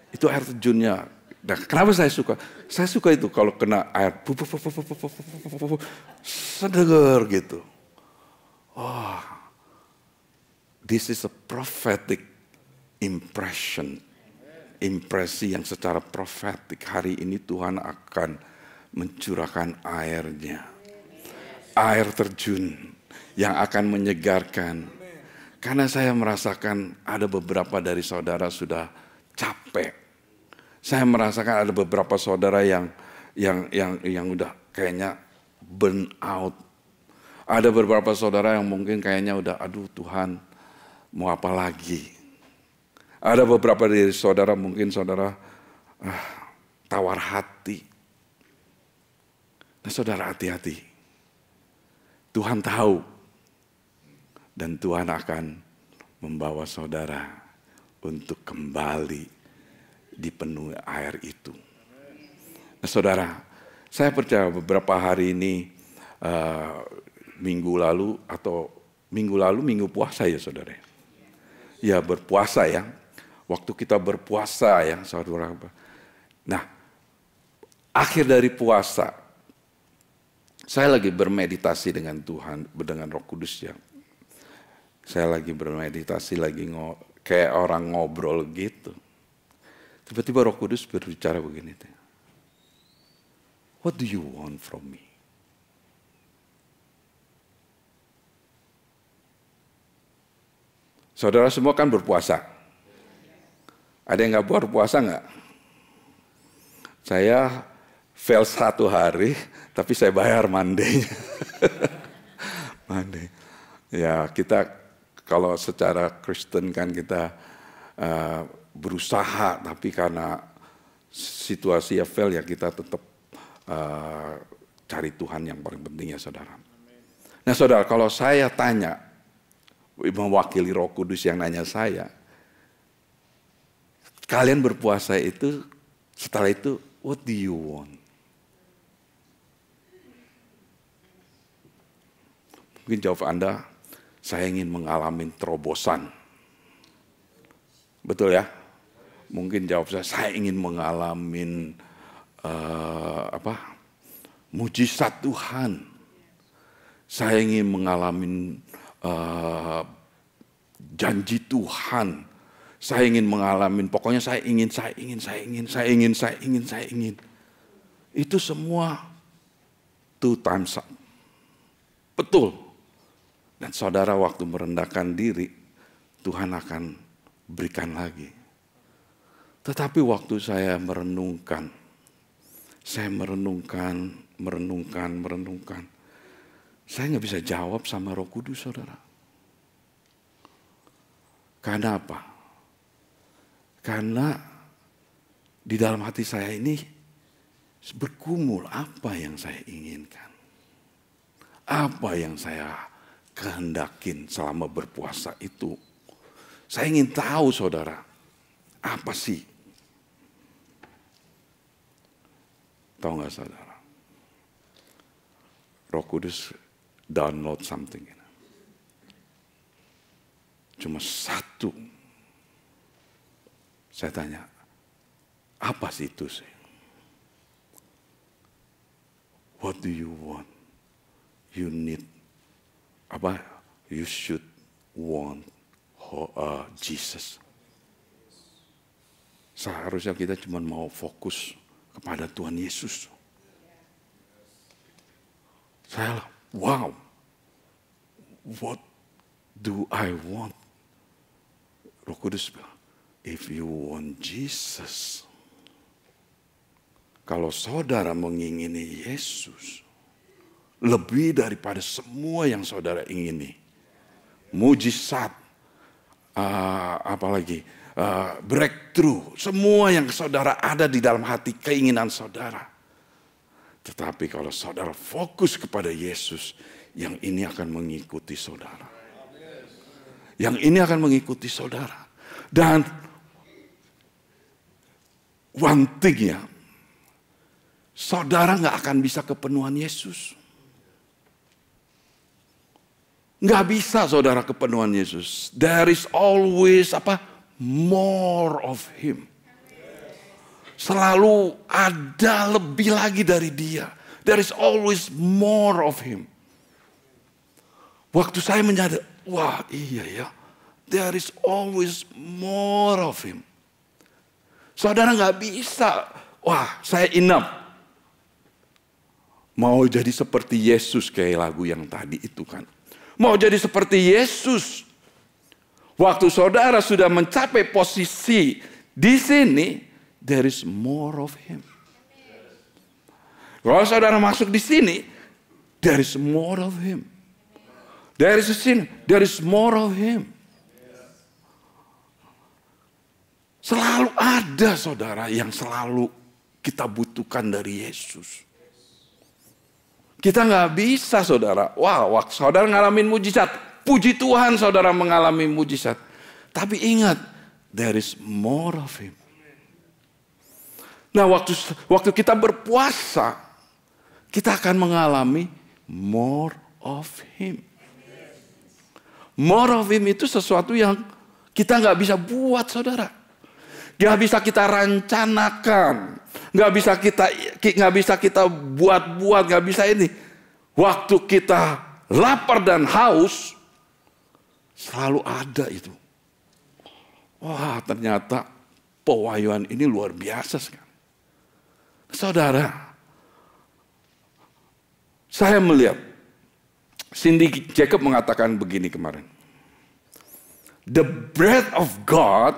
Itu air terjunnya. Nah, kenapa saya suka? Saya suka itu kalau kena air segar gitu. Oh, this is a prophetic impression. Impresi yang secara profetik hari ini Tuhan akan mencurahkan airnya. Air terjun yang akan menyegarkan. Karena saya merasakan ada beberapa dari saudara sudah capek. Saya merasakan ada beberapa saudara yang udah kayaknya burn out. Ada beberapa saudara yang mungkin kayaknya udah aduh Tuhan mau apa lagi. Ada beberapa dari saudara mungkin saudara tawar hati. Nah saudara hati-hati. Tuhan tahu. Dan Tuhan akan membawa saudara untuk kembali dipenuhi air itu. Nah saudara, saya percaya beberapa hari ini minggu puasa ya saudara. Ya berpuasa ya. Waktu kita berpuasa ya saudara. Nah, akhir dari puasa, saya lagi bermeditasi dengan Tuhan, dengan Roh Kudus ya. Saya lagi bermeditasi, kayak orang ngobrol gitu. Tiba-tiba Roh Kudus berbicara begini. What do you want from me? Saudara semua kan berpuasa. Ada yang nggak berpuasa nggak? Saya fail 1 hari, tapi saya bayar Monday-nya. Monday. Ya kita kalau secara Kristen kan kita berusaha, tapi karena situasi ya fail ya kita tetap cari Tuhan yang paling penting ya saudara. Nah saudara, kalau saya tanya, mewakili Roh Kudus yang nanya saya, kalian berpuasa itu, setelah itu, what do you want? Mungkin jawab Anda, saya ingin mengalami terobosan. Betul ya? Mungkin jawab saya ingin mengalami mujizat Tuhan. Saya ingin mengalami janji Tuhan. Saya ingin mengalami, pokoknya saya ingin. Itu semua 2 times up. Betul. Dan saudara waktu merendahkan diri, Tuhan akan berikan lagi. Tetapi waktu saya merenungkan. Saya merenungkan. Saya nggak bisa jawab sama Roh Kudus, saudara. Karena apa? Karena di dalam hati saya ini bergumul apa yang saya inginkan. Apa yang saya kehendakin selama berpuasa itu. Saya ingin tahu saudara, apa sih? Tahu nggak saudara? Roh Kudus download something. Cuma 1. Saya tanya, apa sih itu sih? What do you want? You need, you should want Jesus. Seharusnya kita cuma mau fokus kepada Tuhan Yesus. Saya, wow, what do I want? Roh Kudus bilang, if you want Jesus, kalau saudara mengingini Yesus, lebih daripada semua yang saudara ingini, mujizat, apalagi breakthrough, semua yang saudara ada di dalam hati keinginan saudara. Tetapi kalau saudara fokus kepada Yesus, yang ini akan mengikuti saudara. Yang ini akan mengikuti saudara. Dan one thing ya, saudara nggak akan bisa kepenuhan Yesus. Nggak bisa saudara kepenuhan Yesus. There is always more of Him. Selalu ada lebih lagi dari Dia. There is always more of Him. Waktu saya menyadari, wah iya ya, there is always more of Him. Saudara nggak bisa, wah saya enough. Mau jadi seperti Yesus kayak lagu yang tadi itu kan. Mau jadi seperti Yesus. Waktu saudara sudah mencapai posisi di sini, there is more of Him. Kalau saudara masuk di sini, there is more of Him. There is a sin, there is more of Him. Selalu ada saudara yang selalu kita butuhkan dari Yesus. Kita nggak bisa saudara, wah waktu saudara ngalamin mujizat, puji Tuhan saudara mengalami mujizat. Tapi ingat, there is more of Him. Nah waktu kita berpuasa, kita akan mengalami more of Him. More of Him itu sesuatu yang kita nggak bisa buat saudara. Gak bisa kita rancanakan, gak bisa kita buat-buat, gak bisa ini. Waktu kita lapar dan haus, selalu ada itu. Wah ternyata pewahyuan ini luar biasa sekali. Saudara, saya melihat Cindy Jacob mengatakan begini kemarin. the breath of God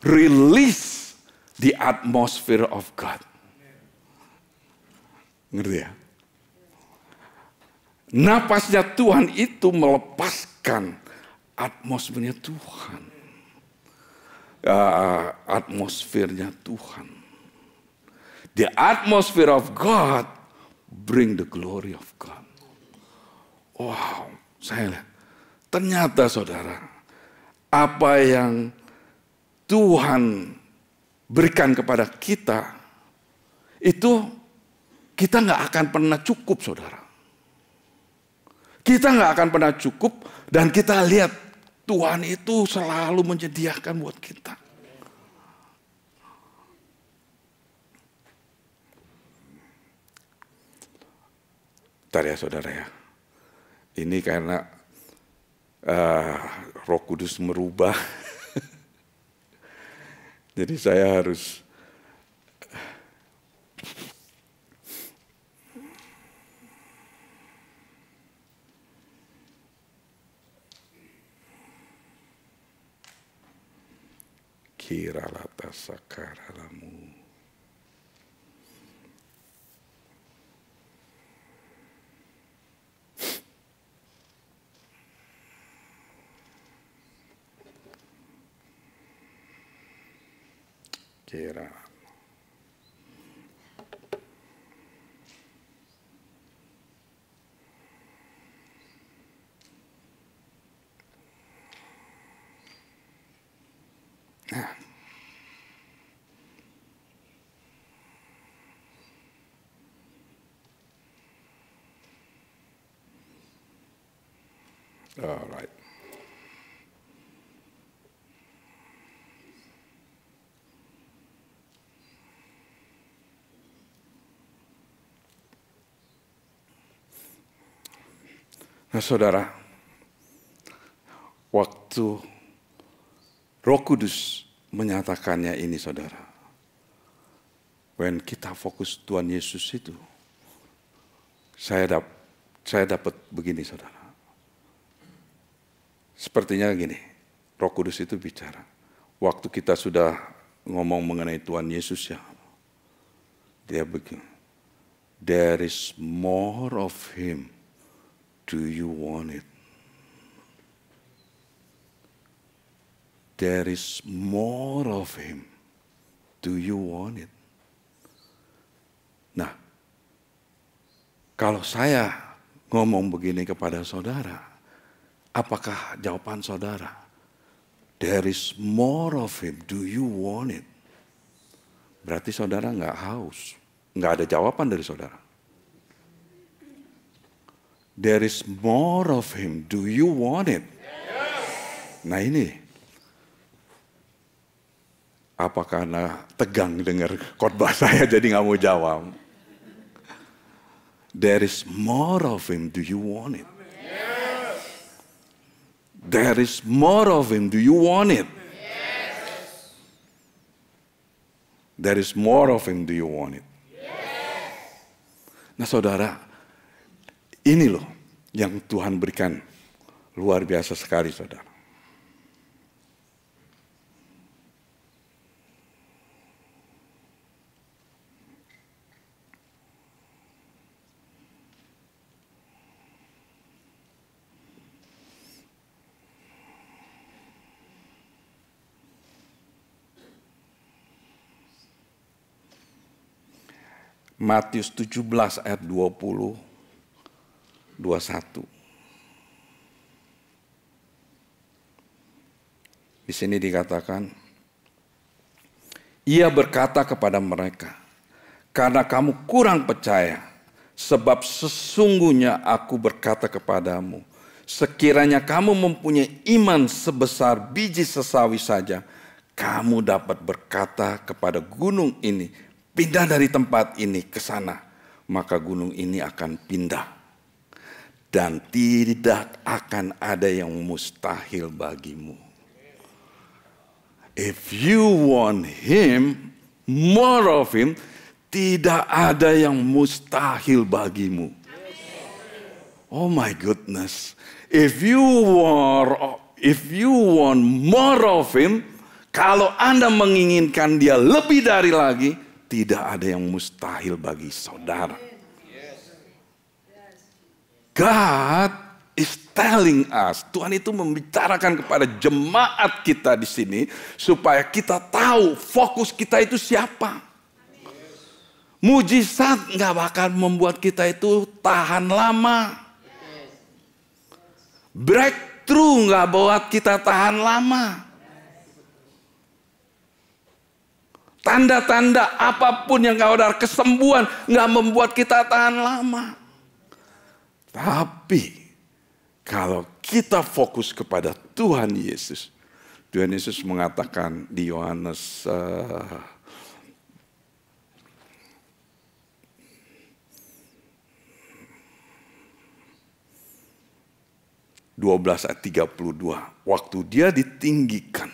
release the atmosphere of God. Ngerti ya? Napasnya Tuhan itu melepaskan atmosfernya Tuhan. Atmosfernya Tuhan. The atmosphere of God bring the glory of God. Wow, saya lihat. Ternyata saudara, apa yang Tuhan berikan kepada kita, itu kita nggak akan pernah cukup, saudara. Kita nggak akan pernah cukup, dan kita lihat Tuhan itu selalu menyediakan buat kita. Bentar ya saudara ya. Ini karena Roh Kudus merubah. Jadi saya harus kira lata sakaralamu. Kira. Nah. All right. Nah saudara, waktu Roh Kudus menyatakannya ini saudara, when kita fokus Tuhan Yesus itu, saya dapat begini saudara. Sepertinya gini, Roh Kudus itu bicara. Waktu kita sudah ngomong mengenai Tuhan Yesus ya, dia begini, there is more of Him. Do you want it? There is more of Him. Do you want it? Nah, kalau saya ngomong begini kepada saudara, apakah jawaban saudara? There is more of Him. Do you want it? Berarti saudara nggak haus. Nggak ada jawaban dari saudara. There is more of Him. Do you want it? Yes. Nah ini, apa karena tegang dengar khotbah saya jadi nggak mau jawab? There is more of Him. Do you want it? Yes. There is more of Him. Do you want it? Yes. There is more of Him. Do you want it? Yes. Nah saudara, ini loh yang Tuhan berikan, luar biasa sekali saudara. Matius 17 ayat 20. 21. Di sini dikatakan, ia berkata kepada mereka, karena kamu kurang percaya, sebab sesungguhnya aku berkata kepadamu, sekiranya kamu mempunyai iman sebesar biji sesawi saja, kamu dapat berkata kepada gunung ini, pindah dari tempat ini ke sana, maka gunung ini akan pindah. Dan tidak akan ada yang mustahil bagimu. If you want Him, more of Him, tidak ada yang mustahil bagimu. Oh my goodness. If you if you want more of him, kalau Anda menginginkan dia lebih dari lagi, tidak ada yang mustahil bagi saudara. God is telling us, Tuhan itu membicarakan kepada jemaat kita di sini supaya kita tahu fokus kita itu siapa. Mujizat nggak bakal membuat kita itu tahan lama. Breakthrough nggak buat kita tahan lama. Tanda-tanda apapun yang kau ada, kesembuhan nggak membuat kita tahan lama. Tapi kalau kita fokus kepada Tuhan Yesus, Tuhan Yesus mengatakan di Yohanes 12 ayat 32, waktu dia ditinggikan,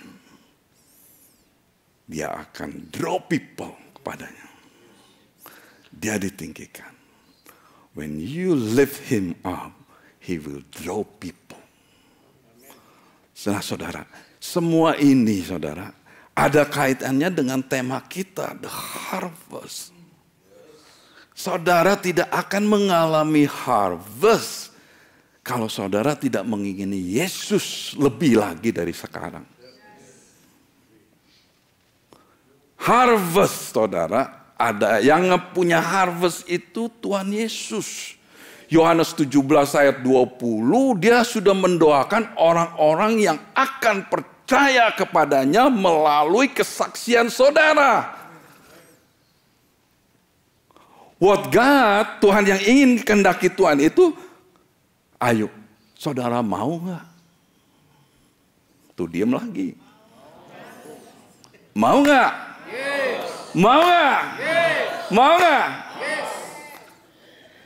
dia akan draw people kepadanya. Dia ditinggikan. When you lift him up, he will draw people. Saudara, semua ini saudara, ada kaitannya dengan tema kita, the harvest. Saudara tidak akan mengalami harvest kalau saudara tidak mengingini Yesus lebih lagi dari sekarang. Harvest saudara, ada yang punya harvest itu Tuhan Yesus. Yohanes 17 ayat 20, dia sudah mendoakan orang-orang yang akan percaya kepadanya melalui kesaksian saudara. What God, Tuhan yang ingin kehendaki Tuhan itu, ayo, saudara mau nggak? Tuh diam lagi. Mau nggak? Mau nggak? Mau nggak?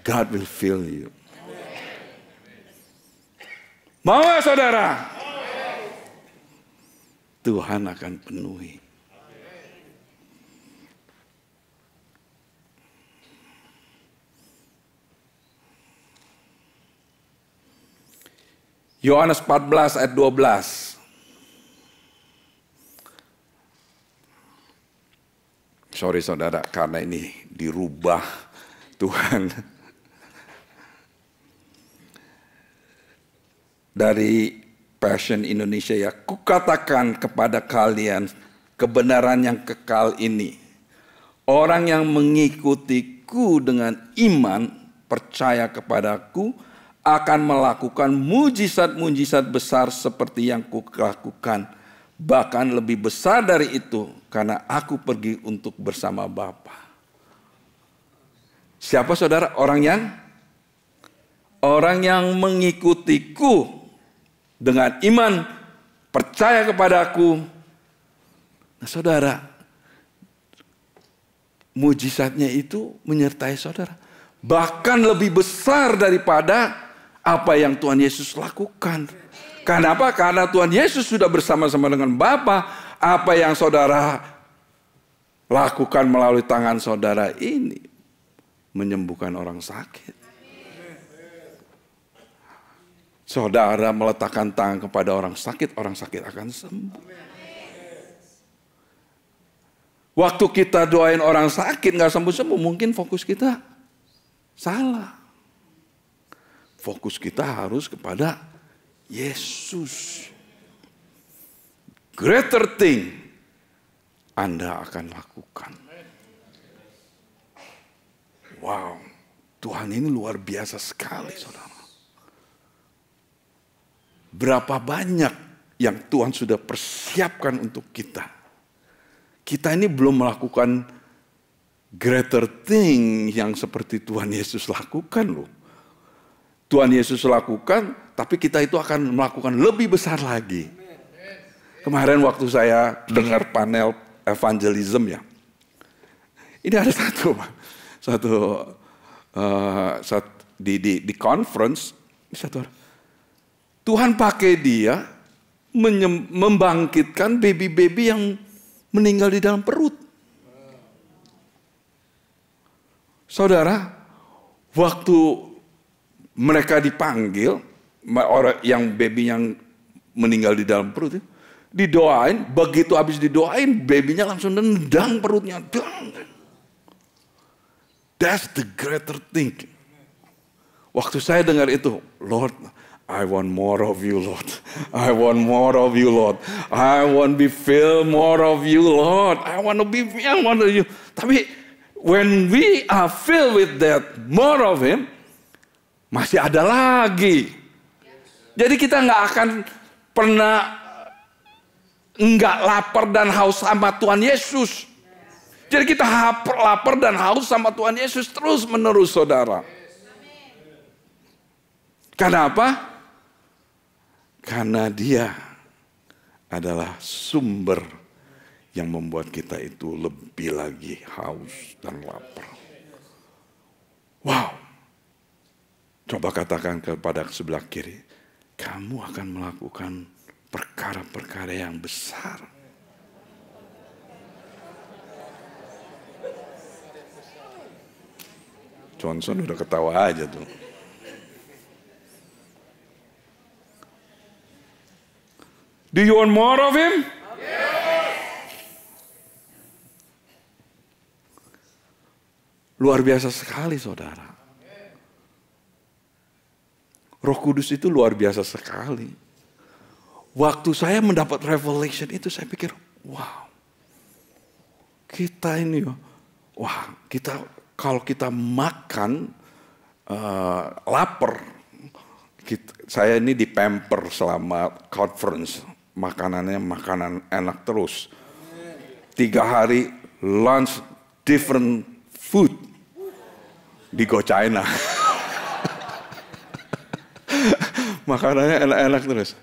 God will fill you. Mau nggak saudara? Tuhan akan penuhi. Yohanes 14 ayat 12. Sorry saudara, karena ini dirubah Tuhan. Dari Passion Indonesia ya, kukatakan kepada kalian kebenaran yang kekal ini. Orang yang mengikutiku dengan iman, percaya kepadaku, akan melakukan mujizat-mujizat besar seperti yang kulakukan. Bahkan lebih besar dari itu, karena aku pergi untuk bersama Bapa. Siapa saudara? Orang yang mengikutiku dengan iman, percaya kepadaku. Nah saudara, mujizatnya itu menyertai saudara. Bahkan lebih besar daripada apa yang Tuhan Yesus lakukan. Kenapa? Karena Tuhan Yesus sudah bersama-sama dengan Bapa. Apa yang saudara lakukan melalui tangan saudara ini menyembuhkan orang sakit. Saudara meletakkan tangan kepada orang sakit akan sembuh. Waktu kita doain orang sakit nggak sembuh-sembuh, mungkin fokus kita salah. Fokus kita harus kepada Yesus. Greater thing Anda akan lakukan. Wow, Tuhan ini luar biasa sekali saudara. Berapa banyak yang Tuhan sudah persiapkan untuk kita. Kita ini belum melakukan greater thing yang seperti Tuhan Yesus lakukan loh. Tuhan Yesus lakukan, tapi kita itu akan melakukan lebih besar lagi. Kemarin waktu saya dengar panel evangelism ya. Ini ada satu di conference, satu orang. Tuhan pakai dia membangkitkan baby-baby yang meninggal di dalam perut. Saudara, waktu mereka dipanggil, orang yang baby yang meninggal di dalam perut, didoain, begitu habis didoain, babynya langsung nendang perutnya. That's the greater thing. Waktu saya dengar itu, Lord, I want more of you, Lord. I want more of you, Lord. I want to be filled more of you, Lord. I want to be filled more of you. Tapi when we are filled with that more of Him, masih ada lagi. Jadi kita nggak akan pernah nggak lapar dan haus sama Tuhan Yesus. Jadi kita lapar dan haus sama Tuhan Yesus terus menerus, saudara. Kenapa? Karena Dia adalah sumber yang membuat kita itu lebih lagi haus dan lapar. Wow. Coba katakan kepada sebelah kiri, kamu akan melakukan perkara-perkara yang besar. Johnson udah ketawa aja tuh. Do you want more of Him? Yes. Luar biasa sekali, saudara. Roh Kudus itu luar biasa sekali. Waktu saya mendapat revelation itu, saya pikir, wow. Kita ini, wah, kalau kita makan lapar. Saya ini di pamper selama conference. Makanannya makanan enak terus. 3 hari lunch different food di Go China. Makanannya enak-enak terus.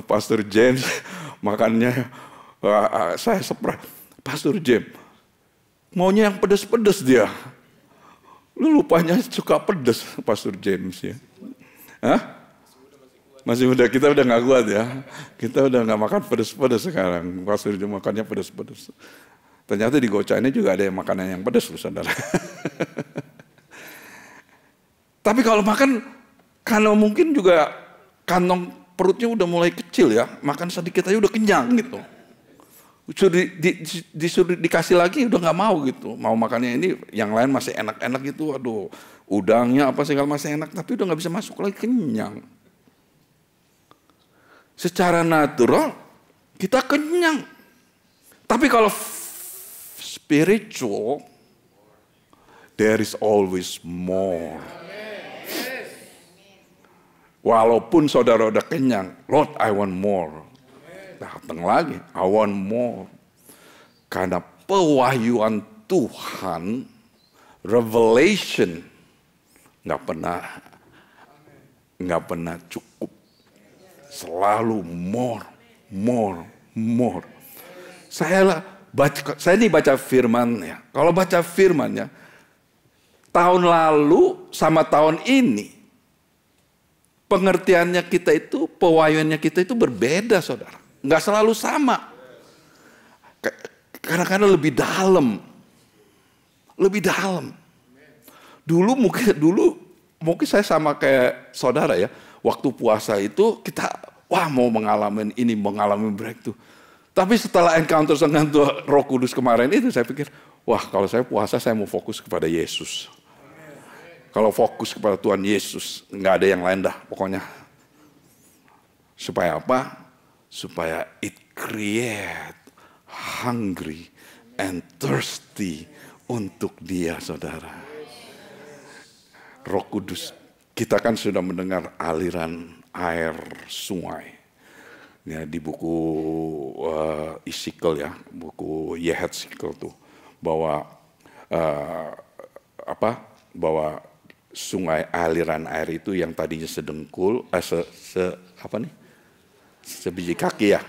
Pastor James makannya saya surprise. Pastor James maunya yang pedas-pedas dia. Lu lupanya suka pedas, Pastor James ya. Hah? Masih muda, kita udah gak kuat ya. Kita udah gak makan pedas-pedas sekarang. Pastor James makannya pedas-pedas. Ternyata di Go China juga ada yang makanan yang pedas loh, saudara. Tapi kalau makan, karena mungkin juga kantong perutnya udah mulai kecil ya. Makan sedikit aja udah kenyang gitu. Disuruh dikasih lagi udah gak mau gitu. Mau makannya ini, yang lain masih enak-enak gitu. Aduh, udangnya apa segala masih enak. Tapi udah gak bisa masuk lagi, kenyang. Secara natural kita kenyang. Tapi kalau spiritual, there is always more. Walaupun saudara udah kenyang, Lord, I want more. Datang lagi, I want more. Karena pewahyuan Tuhan, revelation, nggak pernah cukup. Selalu more. Saya ini baca firman ya. Kalau baca firman ya, tahun lalu sama tahun ini, pengertiannya kita itu, pewahyuannya kita itu berbeda, saudara. Nggak selalu sama. Kadang-kadang lebih dalam. Dulu mungkin saya sama kayak saudara ya. Waktu puasa itu kita mau mengalami ini, mengalami breakthrough. Tapi setelah encounter dengan Roh Kudus kemarin itu saya pikir, kalau saya puasa saya mau fokus kepada Yesus. Kalau fokus kepada Tuhan Yesus, nggak ada yang lain dah pokoknya. Supaya apa? Supaya it create hungry and thirsty untuk Dia, saudara. Roh Kudus. Kita kan sudah mendengar aliran air sungai. Ya, di buku Ezekiel ya, buku Yehezkiel tuh, bahwa sungai aliran air itu yang tadinya sedengkul, sebiji kaki ya,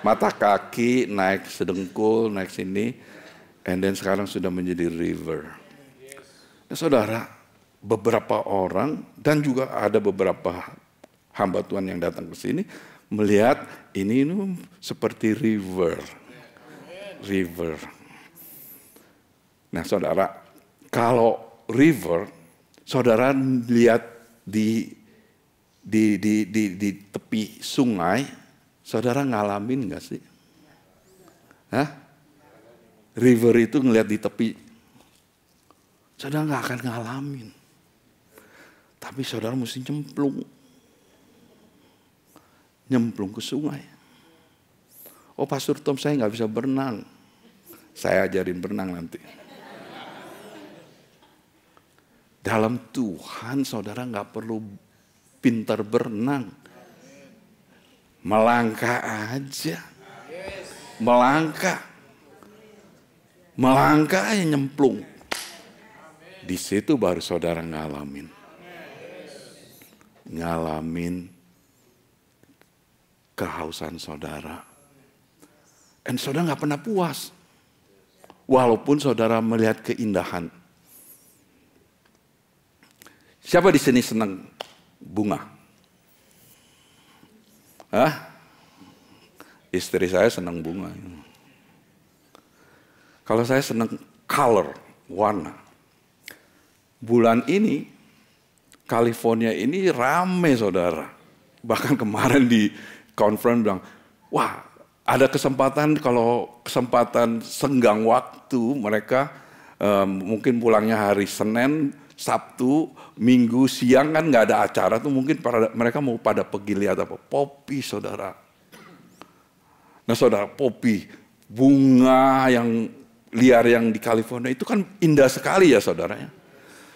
mata kaki naik sedengkul, naik sini, and then sekarang sudah menjadi river. Nah, saudara, beberapa orang dan juga ada beberapa hamba Tuhan yang datang ke sini melihat ini seperti river. Nah, saudara, kalau river, saudara lihat di di tepi sungai, saudara ngalamin gak sih? Hah? River itu ngeliat di tepi, saudara gak akan ngalamin. Tapi saudara mesti nyemplung ke sungai. Oh Pastor Tom, saya gak bisa berenang. Saya ajarin berenang nanti. Dalam Tuhan saudara gak perlu pintar berenang. Melangkah aja. Melangkah aja nyemplung. Di situ baru saudara ngalamin kehausan saudara. Dan saudara gak pernah puas. Walaupun saudara melihat keindahan. Siapa di sini senang bunga? Hah? Istri saya senang bunga. Kalau saya senang color, warna. Bulan ini, California ini rame saudara. Bahkan kemarin di conference bilang, wah ada kesempatan senggang waktu mereka mungkin pulangnya hari Senin, Sabtu, Minggu siang kan nggak ada acara tuh mungkin mereka mau pada pergi lihat apa? Popi saudara. Nah saudara, popi, bunga yang liar yang di California itu kan indah sekali ya saudara.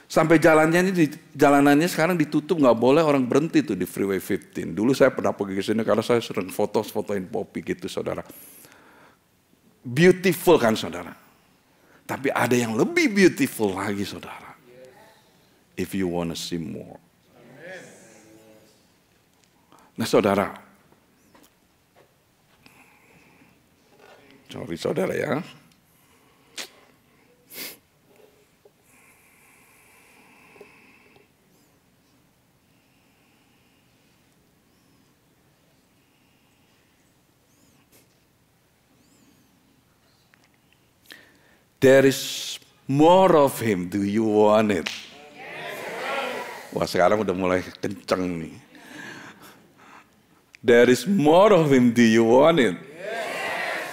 Sampai jalanannya sekarang ditutup, nggak boleh orang berhenti tuh di Freeway 15. Dulu saya pernah pergi ke sini karena saya sering fotoin popi gitu saudara. Beautiful kan saudara. Tapi ada yang lebih beautiful lagi saudara. If you wanna see more. Nah saudara. Sorry saudara ya. There is more of him. Do you want it? Wah sekarang udah mulai kenceng nih. There is more of him. Do you want it?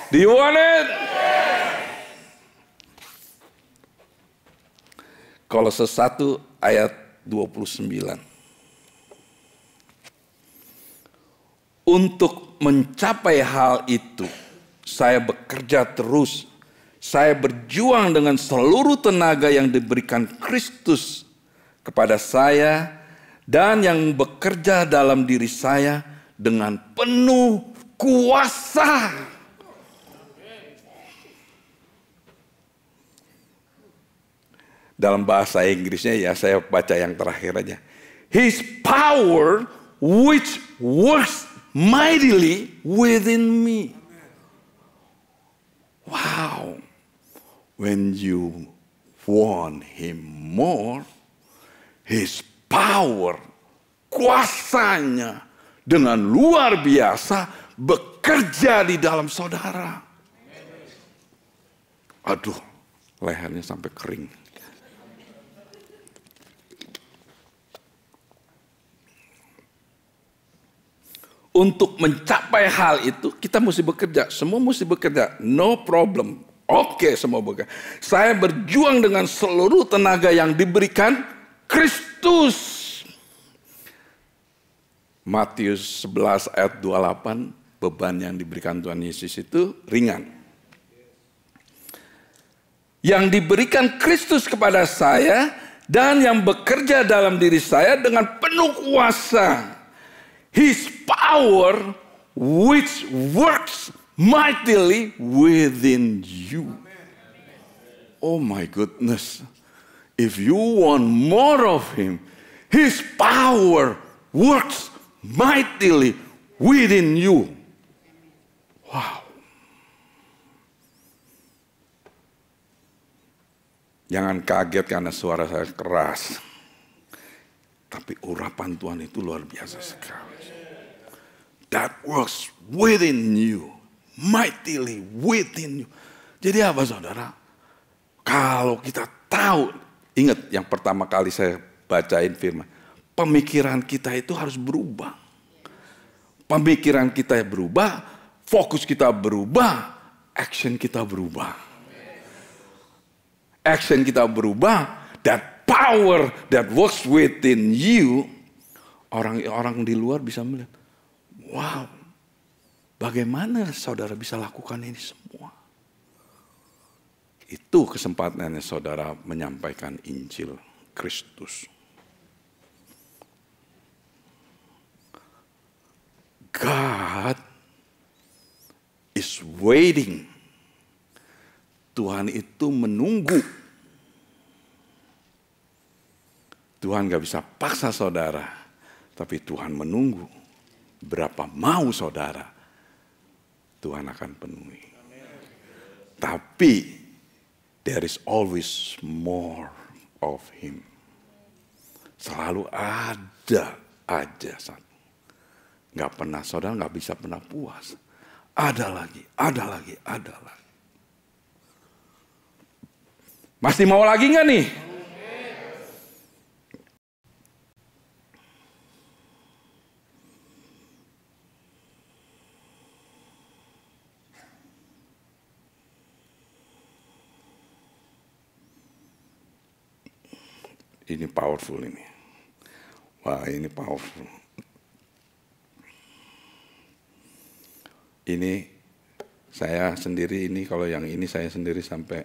Do you want it? Kolose 1 ayat 29. Untuk mencapai hal itu, saya bekerja terus. Saya berjuang dengan seluruh tenaga yang diberikan Kristus kepada saya dan yang bekerja dalam diri saya dengan penuh kuasa. Dalam bahasa Inggrisnya ya saya baca yang terakhir aja. His power which works mightily within me. Wow. When you want him more, his power, kuasanya dengan luar biasa bekerja di dalam saudara. Aduh, lehernya sampai kering. Untuk mencapai hal itu kita mesti bekerja, semua mesti bekerja, no problem. Oke, semua bekerja. Saya berjuang dengan seluruh tenaga yang diberikan Kristus. Matius 11 ayat 28, beban yang diberikan Tuhan Yesus itu ringan. Yang diberikan Kristus kepada saya dan yang bekerja dalam diri saya dengan penuh kuasa. His power which works mightily within you. Oh my goodness. If you want more of him, his power works mightily within you. Wow. Jangan kaget karena suara saya keras. Tapi urapan Tuhan itu luar biasa sekali. That works within you. Mightily within you. Jadi apa saudara? Kalau kita tahu, ingat yang pertama kali saya bacain firman. pemikiran kita itu harus berubah. Pemikiran kita berubah, fokus kita berubah, action kita berubah. Action kita berubah, that power that works within you, orang-orang di luar bisa melihat, wow, bagaimana saudara bisa lakukan ini semua? Itu kesempatannya saudara menyampaikan Injil Kristus. God is waiting. Tuhan itu menunggu. Tuhan gak bisa paksa saudara, tapi Tuhan menunggu. Berapa mau saudara, Tuhan akan penuhi. Tapi there is always more of Him. Selalu ada aja satu. Gak pernah, saudara gak bisa pernah puas. Ada lagi, ada lagi, ada lagi. Masih mau lagi gak nih? Ini powerful ini. Wah, ini powerful. Ini saya sendiri, ini kalau yang ini saya sendiri sampai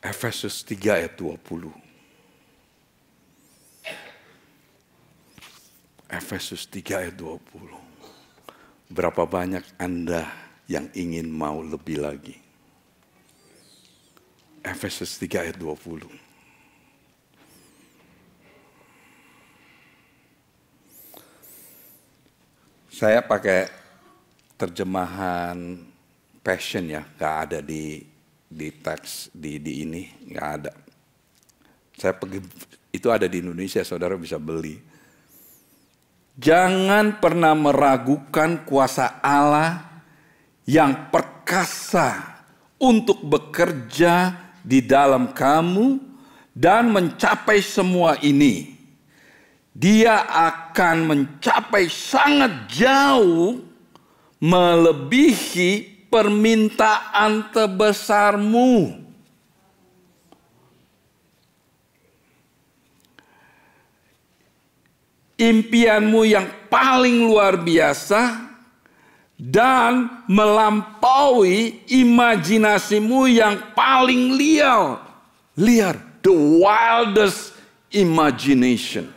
Efesus 3 ayat 20. Efesus 3 ayat 20. Berapa banyak Anda yang ingin mau lebih lagi? Efesus 3 ayat 20. Saya pakai terjemahan Passion ya, gak ada di teks di ini, gak ada. Saya pergi, itu ada di Indonesia, saudara bisa beli. Jangan pernah meragukan kuasa Allah yang perkasa untuk bekerja di dalam kamu dan mencapai semua ini. Dia akan mencapai sangat jauh melebihi permintaan terbesarmu. Impianmu yang paling luar biasa dan melampaui imajinasimu yang paling liar. The wildest imagination.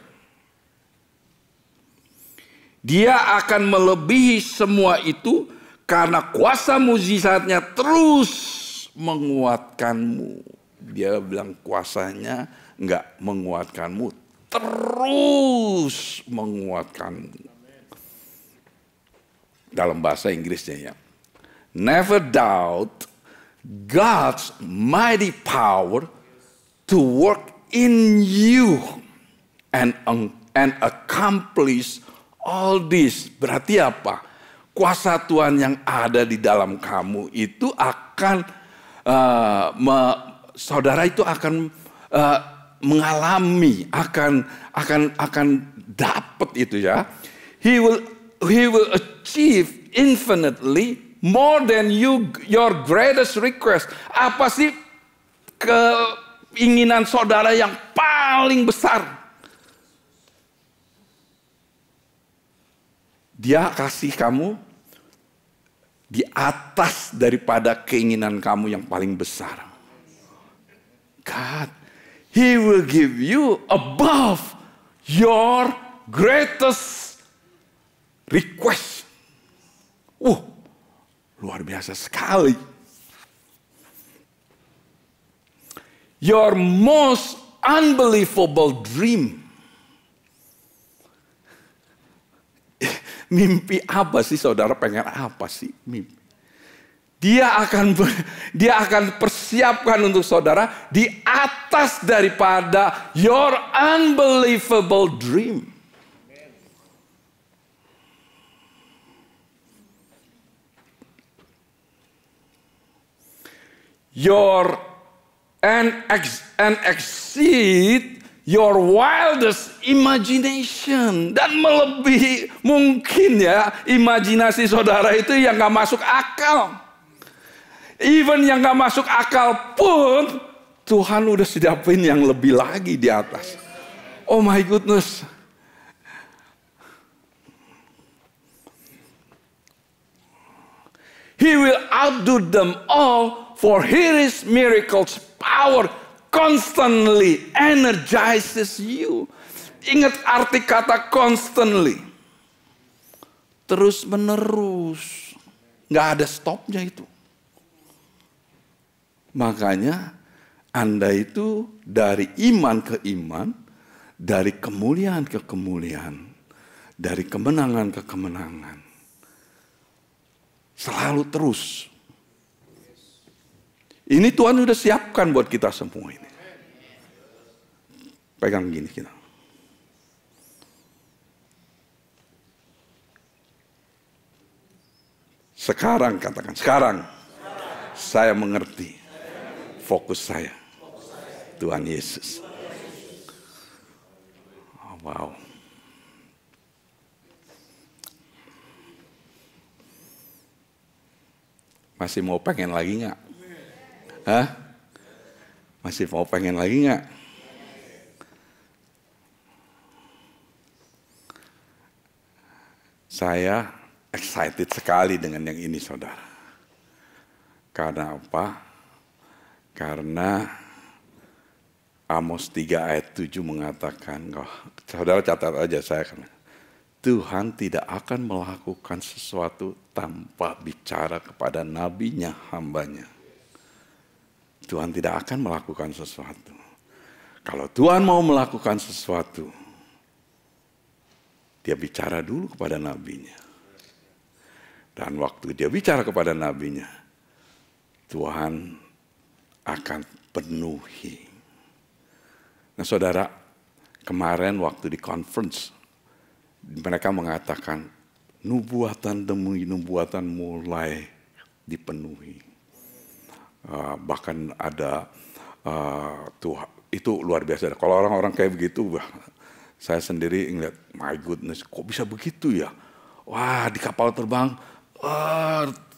Dia akan melebihi semua itu karena kuasa mukjizatnya terus menguatkanmu. Dia bilang kuasanya enggak menguatkanmu, terus menguatkanmu. Dalam bahasa Inggrisnya ya. Never doubt God's mighty power to work in you and accomplish all this. Berarti apa? Kuasa Tuhan yang ada di dalam kamu itu akan saudara itu akan mengalami, akan dapat itu ya. He will achieve infinitely more than your greatest request. Apa sih keinginan saudara yang paling besar? Dia kasih kamu di atas daripada keinginan kamu yang paling besar. God, He will give you above your greatest request. Luar biasa sekali. Your most unbelievable dream. Mimpi apa sih saudara, pengen apa sih mimpi? Dia akan persiapkan untuk saudara di atas daripada your unbelievable dream. And exceed your wildest imagination. Dan melebihi mungkin ya, imajinasi saudara itu yang gak masuk akal. Even yang gak masuk akal pun, Tuhan udah siapin yang lebih lagi di atas. Oh my goodness. He will outdo them all, for His miracles power constantly energizes you. Ingat arti kata constantly. Terus menerus. Gak ada stopnya itu. Makanya Anda itu dari iman ke iman, dari kemuliaan ke kemuliaan, dari kemenangan ke kemenangan. Selalu terus. Ini Tuhan sudah siapkan buat kita semua ini. Pegang gini kita. Sekarang katakan, sekarang saya mengerti. Fokus saya, Tuhan Yesus. Oh, wow. Masih mau pengen lagi nggak? Hah? Masih mau pengen lagi nggak? Saya excited sekali dengan yang ini, saudara. Karena apa? Karena Amos 3 ayat 7 mengatakan, saudara catat aja saya kan, Tuhan tidak akan melakukan sesuatu tanpa bicara kepada nabinya, hambanya. Tuhan tidak akan melakukan sesuatu. Kalau Tuhan mau melakukan sesuatu, dia bicara dulu kepada nabinya. Dan waktu dia bicara kepada nabinya, Tuhan akan penuhi. Nah saudara, kemarin waktu di conference, mereka mengatakan, nubuatan demi nubuatan mulai dipenuhi. Bahkan ada, itu luar biasa. Kalau orang-orang kayak begitu, saya sendiri ngeliat, my goodness, kok bisa begitu ya? Wah, di kapal terbang,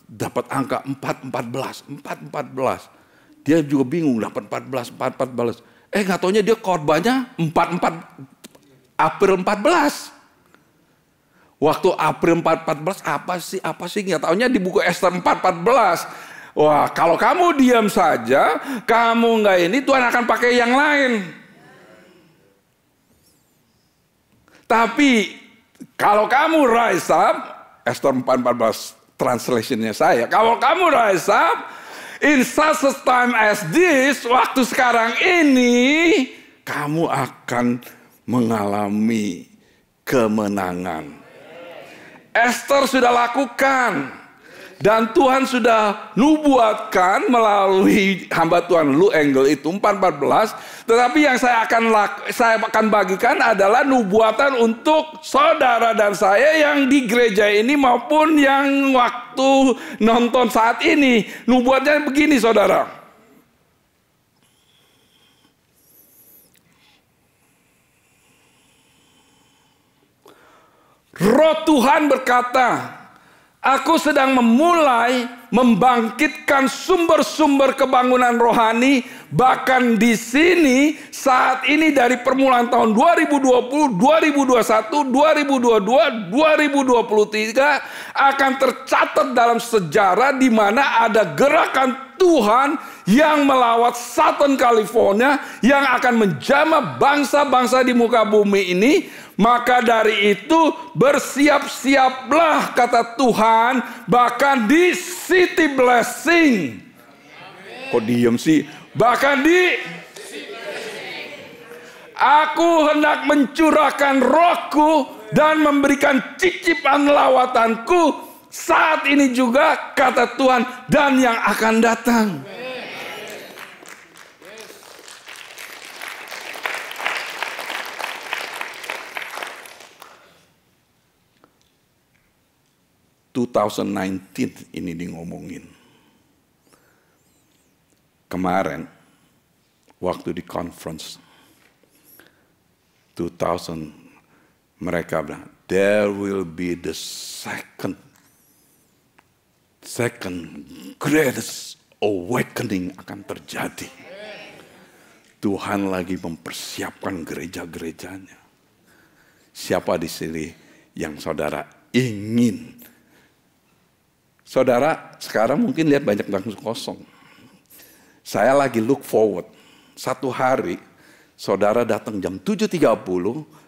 dapat angka 4:14. Dia juga bingung, 4:14. Nggak taunya dia korbannya 4 April 14. Waktu April 14 apa sih? Nggak taunya di buku Esther 4:14. Wah, kalau kamu diam saja, kamu nggak ini, Tuhan akan pakai yang lain. Tapi kalau kamu rise up, Esther 4:14 translationnya saya, kalau kamu rise up, in such a time as this, waktu sekarang ini, kamu akan mengalami kemenangan. Esther sudah lakukan. Dan Tuhan sudah nubuatkan melalui hamba Tuhan Lu Engel itu 4:14. Tetapi yang saya akan bagikan adalah nubuatan untuk saudara dan saya yang di gereja ini maupun yang waktu nonton saat ini. Nubuatnya begini, saudara. Roh Tuhan berkata, aku sedang memulai membangkitkan sumber-sumber kebangunan rohani, bahkan di sini saat ini dari permulaan tahun 2020, 2021, 2022, 2023 akan tercatat dalam sejarah di mana ada gerakan Tuhan yang melawat Southern California yang akan menjamah bangsa-bangsa di muka bumi ini. Maka dari itu bersiap-siaplah kata Tuhan, bahkan di City Blessing. Kok diem sih? Bahkan di aku hendak mencurahkan rohku dan memberikan cicipan lawatanku saat ini juga, kata Tuhan, dan yang akan datang. ini di ngomongin. Kemarin, waktu di conference, 2000, mereka bilang, there will be the second greatest awakening akan terjadi. Tuhan lagi mempersiapkan gereja-gerejanya. Siapa di sini yang saudara ingin? Saudara sekarang mungkin lihat banyak bangku kosong. Saya lagi look forward. Satu hari saudara datang jam 7.30,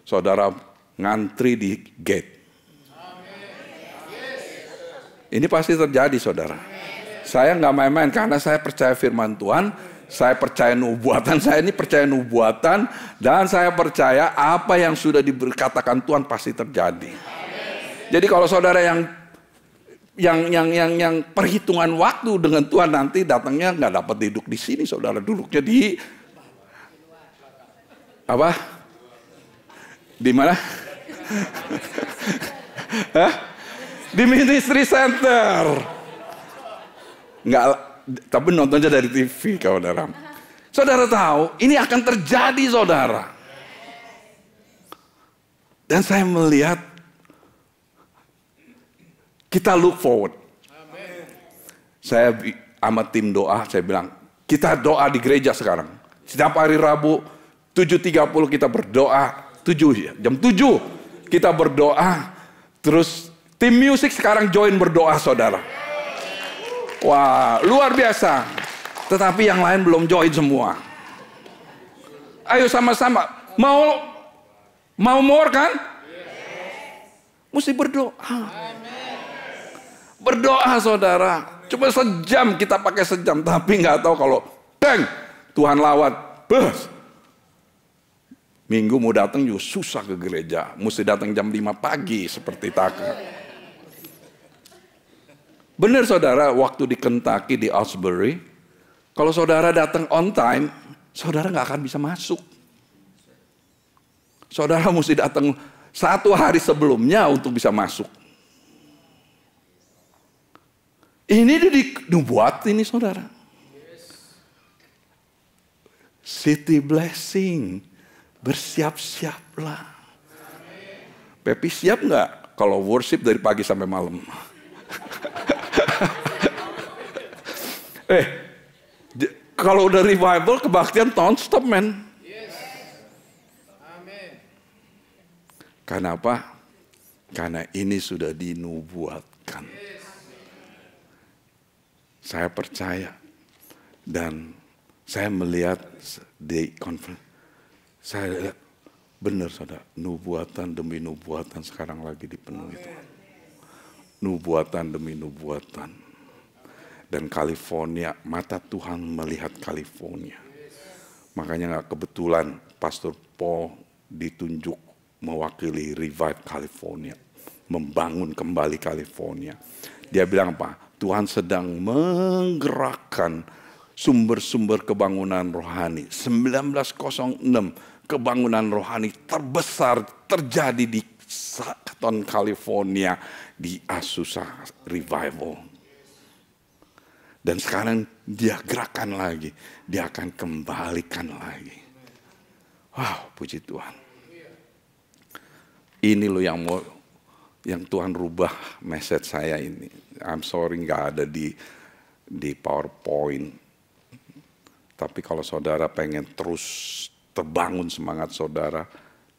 saudara ngantri di gate. Ini pasti terjadi, saudara. Saya nggak main-main karena saya percaya firman Tuhan, saya percaya nubuatan, saya ini percaya nubuatan, dan saya percaya apa yang sudah diberkatakan Tuhan pasti terjadi. Jadi kalau saudara yang perhitungan waktu dengan Tuhan, nanti datangnya nggak dapat duduk di sini, saudara duduknya di apa? Di mana? Di ministry center. Nggak, tapi nontonnya dari TV, saudara. Saudara tahu, ini akan terjadi, saudara. Dan saya melihat kita look forward. Saya sama tim doa, saya bilang, kita doa di gereja sekarang. Setiap hari Rabu 7.30 kita berdoa, jam 7 kita berdoa. Terus tim musik sekarang join berdoa, saudara. Wah, luar biasa. Tetapi yang lain belum join semua. Ayo sama-sama. Mau more kan? Mesti berdoa. Berdoa, saudara. Coba sejam, kita pakai sejam. Tapi nggak tahu kalau Tuhan lawat. Minggu mau datang juga susah ke gereja. Mesti datang jam 5 pagi seperti Taka. Benar, saudara, waktu di Kentucky, di Asbury, kalau saudara datang on time, saudara nggak akan bisa masuk. Saudara mesti datang 1 hari sebelumnya untuk bisa masuk. Ini dibuat ini, saudara. City blessing, bersiap-siaplah. Pepi siap nggak kalau worship dari pagi sampai malam? Kalau udah revival, kebaktian non-stop, men. Karena apa? Karena ini sudah dinubuatkan. Saya percaya. Dan saya melihat di conference. Saya lihat, benar, saudara. Nubuatan demi nubuatan sekarang lagi dipenuhi. Nubuatan demi nubuatan. Dan California, mata Tuhan melihat California. Makanya gak kebetulan Pastor Paul ditunjuk mewakili Revive California. Membangun kembali California. Dia bilang apa? Tuhan sedang menggerakkan sumber-sumber kebangunan rohani. 1906 kebangunan rohani terbesar terjadi di Stockton, California. Di Azusa Revival. Dan sekarang dia gerakan lagi. Dia akan kembalikan lagi. Wow, puji Tuhan. Ini loh yang Tuhan rubah message saya ini. I'm sorry gak ada di PowerPoint. Tapi kalau saudara pengen terus terbangun semangat saudara,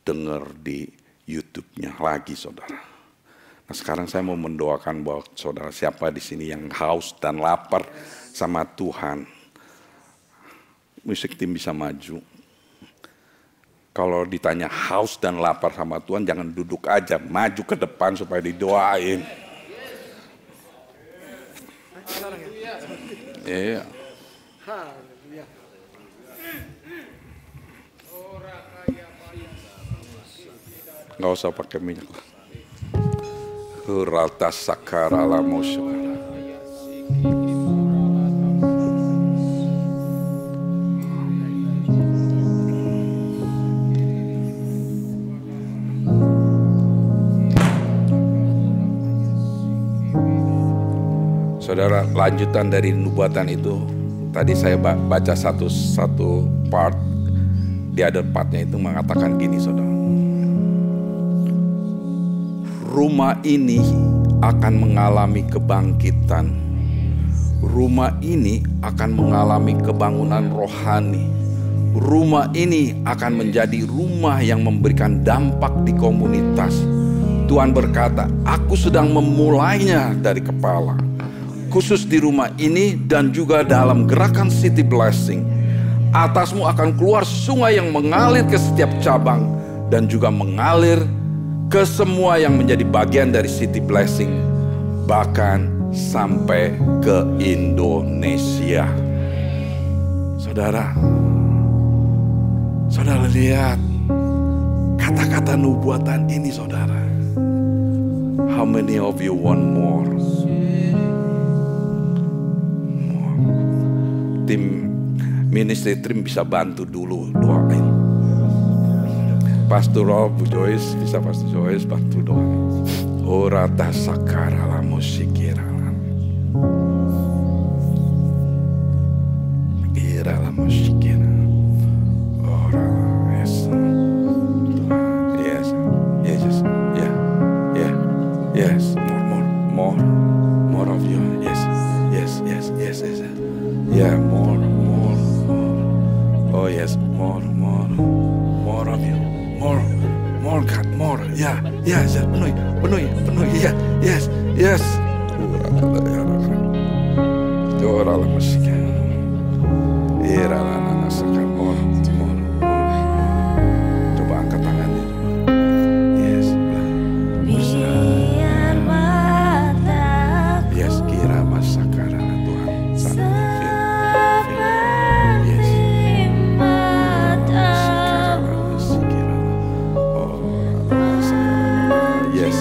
dengar di YouTube-nya lagi, saudara. Nah, sekarang saya mau mendoakan bahwa saudara siapa di sini yang haus dan lapar sama Tuhan. Musik tim bisa maju. Kalau ditanya haus dan lapar sama Tuhan, jangan duduk aja, maju ke depan supaya didoain. Iya. Nggak usah pakai minyak. Hurata sakara la moshara. Saudara, lanjutan dari nubuatan itu, tadi saya baca satu part, di other partnya itu mengatakan gini, saudara. Rumah ini akan mengalami kebangkitan. Rumah ini akan mengalami kebangunan rohani. Rumah ini akan menjadi rumah yang memberikan dampak di komunitas. Tuhan berkata, aku sedang memulainya dari kepala. Khusus di rumah ini dan juga dalam gerakan City Blessing. Atasmu akan keluar sungai yang mengalir ke setiap cabang dan juga mengalir ke semua yang menjadi bagian dari City Blessing, bahkan sampai ke Indonesia. Saudara lihat kata-kata nubuatan ini, saudara. How many of you want more? Tim ministry team bisa bantu dulu doain. Pastor Bu Joyce, bisa Pastor Joyce bantu doain. Orata sakara la musikira la. Ira la musikira. Ora yes. Yes. Yes. Yeah. Yeah. Yes. More of you. Yes. Yeah, more. Oh yes, more of you. More God, more. Yeah, penuhi. Yeah, yes. Ora la musika. Ira la nasaka more. Coba angkat tangannya. Yes. Yes, kira masakara Tuhan. Yes.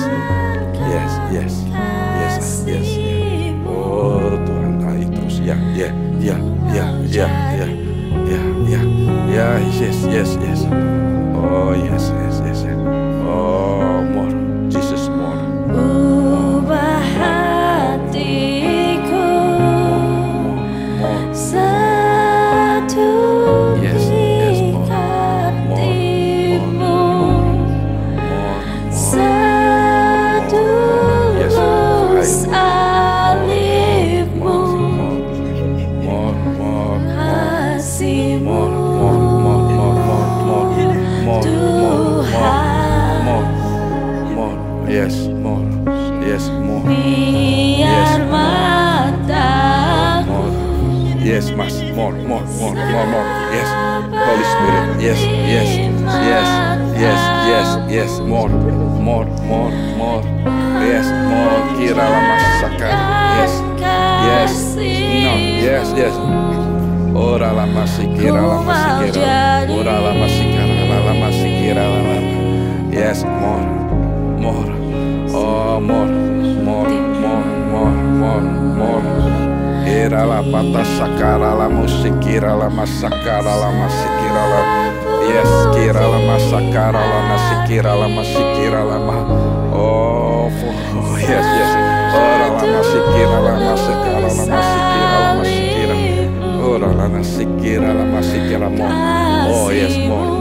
Oh, yes. Oh, more. Jesus, more. Ubah hatiku satu dekatimu, satu salibmu, kasihmu. Yes, more. Biar mataku. Yes, mas, more. Yes, Holy Spirit. Yes, more. Yes, more. Kira lama sakar. Yes. No, yes. Ora lama sikira. Ora lama sikira. Yes, more. Oh, more. Ira la pata sakara la musikira la masakara la masikira la. Yes, kira la masakara la masikira la ma. Oh, yes. Ora la masikira la masakara la masikira. Ora la masikira la masikira more. Oh, yes, more.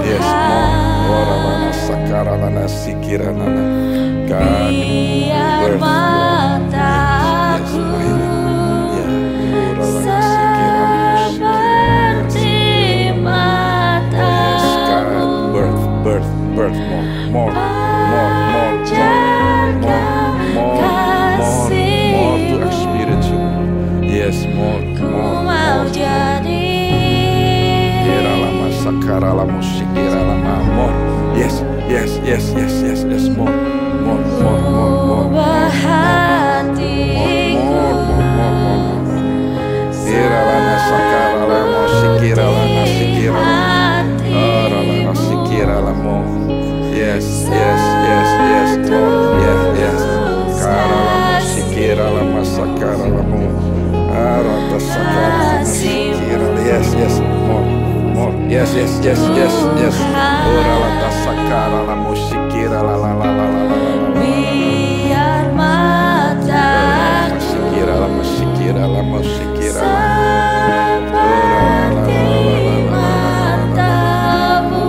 Yes, more. Ora la masakara la masikira la. God, biar mataku seperti matamu. Birth, more to experience you. Yes, more. Mau jadi. Kira lama sakara la musikira lama more. Yes, more. Ubah hatiku Ira lana sakara la musikira lana sikira. Ora lana sikira la more. Yes. Yes, yes, yes, yes, Lord. Yeah, yeah. Karala musikira la masakara la mu. Arata sakara musikira. Yes, yes, more, more. Yes, yes, yes, yes, yes. Ora la tasakara la musikira la la la la la la la. Biar mataku Musikira la musikira la musikira. seperti matamu,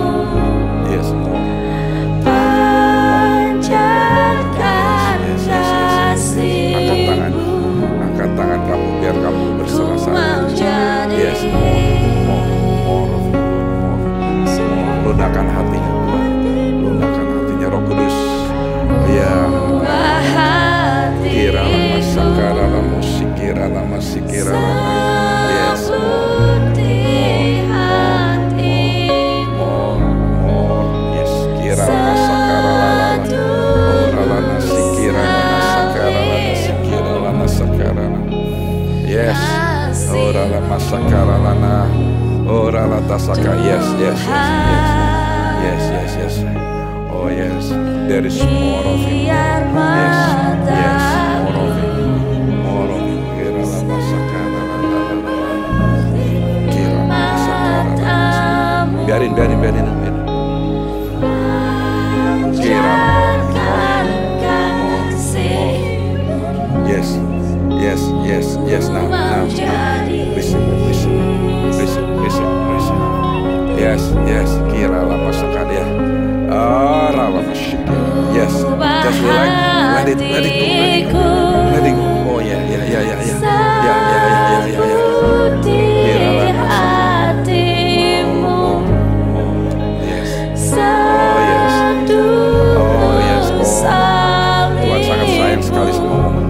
Yes, more. panjatkan kasih-Mu. Angkat tangan kamu biar kamu berserah Ku mau jadi Yes, more. Lunakkan hatinya, lunakkan hatinya Roh Kudus. Ya, buah kira hatiku lama sakara lama sikira lama sikira lama. Yes, seperti hatimu. yes, kira lama sakara lama. Ora lama sikira lama sakara lama sikira lama sakara lama. Yes, ora lama sakara lama. Ora lama tasaka. Yes, yes, yes, yes, yes, yes, yes. Oh yes, there is more of Him. Biar Yes, yes, mataku more of Him, more of Him. Kira lama sakara lama. Kira lama sakara lama. matamu, Biarin. Kira lama. panjatkan kasih-Mu. Yes, yes, yes, yes. Now. Listen. Yes, yes. Kira lama sakara ya. Lama syikir. Yes, just relax. Let it go. Let it go. Oh yeah. Seperti hatimu, Yes. seduh Tuhan sangat sayang sekali sama kamu.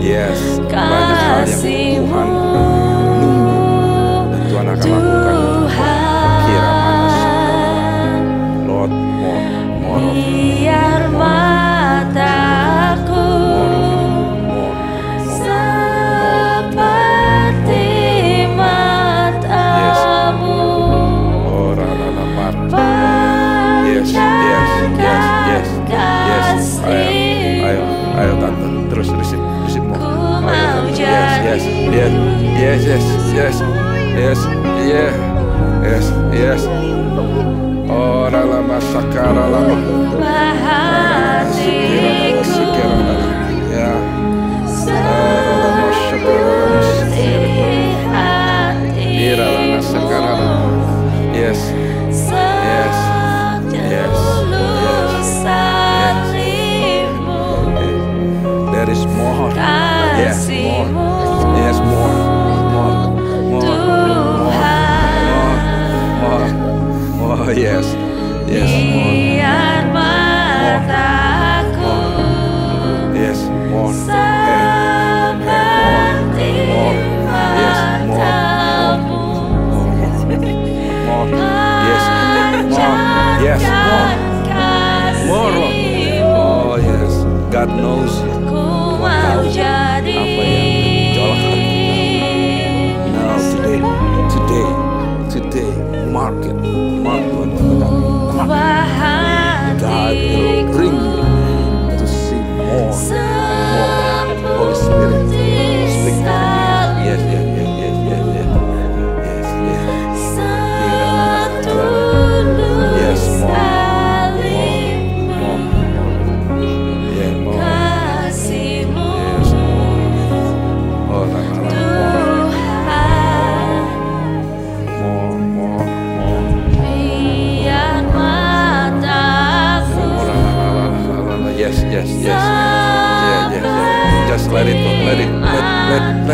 Yes, banyak hal yang Tuhan nunggu dan Tuhan akan lakukan. Kira mana Lord, more of you. Biar mataku seperti matamu, panjatkan kasih-Mu. Ayo tante, terus receive more. Ku mau jadi Yes. Ora lama sakara lama. buah hatiku Ya. seperti Ira lama hatimu, sakara lama. Yes. seluruh salib-Mu. There is more. Yes, more. Yes, more. Yes. More. Biar mataku Yes, more. seperti matamu, More. Yes, panjatkan kasih-Mu. Oh yes, God knows you. Ku mau jadi Apa yang menjolak hati. Now today, mark what buah God will hatiku bring you to see more. Holy Spirit, speak to me. Yes. setulus Yes, more. salib-Mu. Yeah, more. Kasih-Mu Yes, more. Oh, la. Tuhan, More. biar mataku Yes. Yeah. Just let it go. Let it. matamu,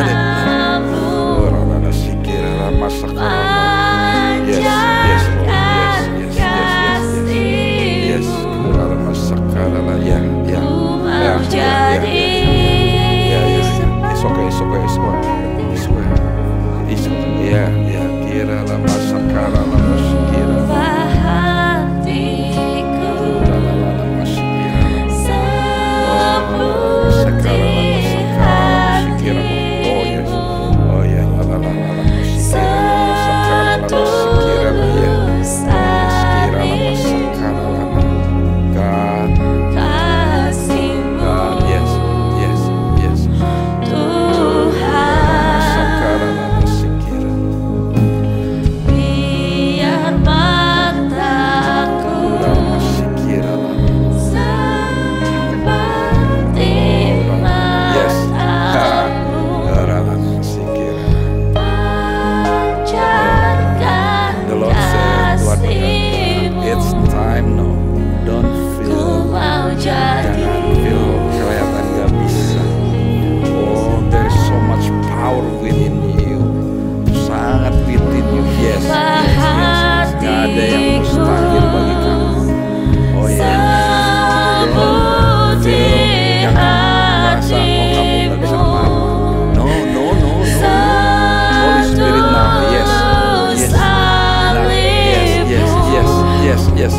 Ora sikira la masakara. Yes. panjatkan Yes. kasih-Mu. Ora masakara la. Yeah. Ku mau jadi It's okay. Yeah. Kira la masakara la masikira. buah hatiku La masikira. seperti hatimu, Oh yeah. La masikira. setulus salib-Mu.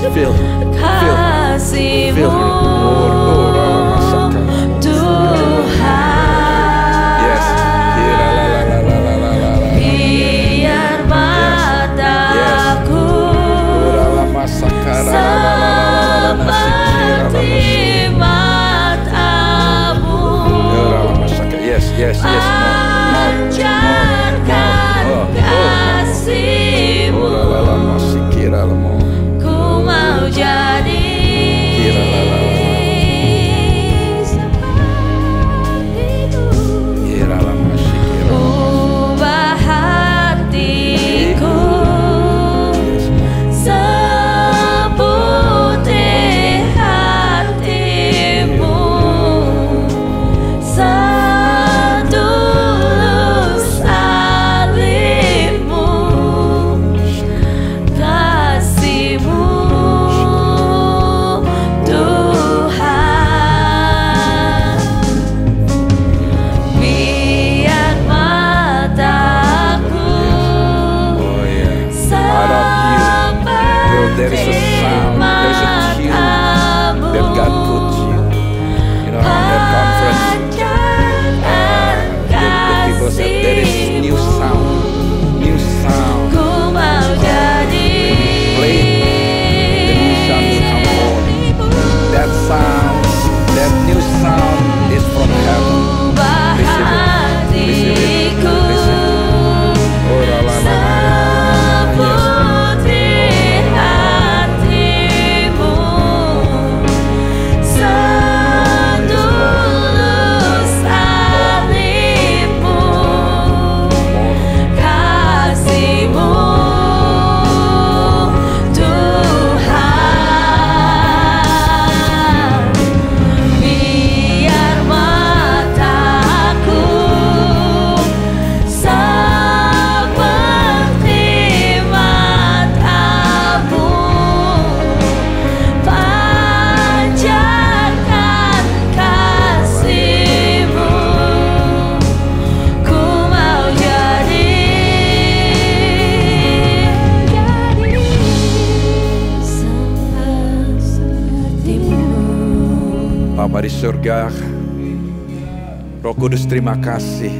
Feel kasih-Mu Tuhan. Yes. Biar mataku seperti mata-Mu. Yes. Pancarkan kasih-Mu. Ku mau jadi seperti-Mu. Ubah hatiku seputih hati-Mu, setulus salib-Mu, kasih-Mu Tuhan. Biar mataku There is a sound, there is a tune that God puts you. You know, on that conference, the people said there is new sound. Ku mau jadi Play the new sound will come forth. That sound, that new sound is from heaven. ubah hatiku Oh, la, la, la, la. seputih hati-Mu, setulus salib-Mu, kasih-Mu Tuhan. Biar mataku seperti mata-Mu, pancarkan kasih-Mu. Ku mau jadi seperti-Mu. Bapa di surga, Roh Kudus terima kasih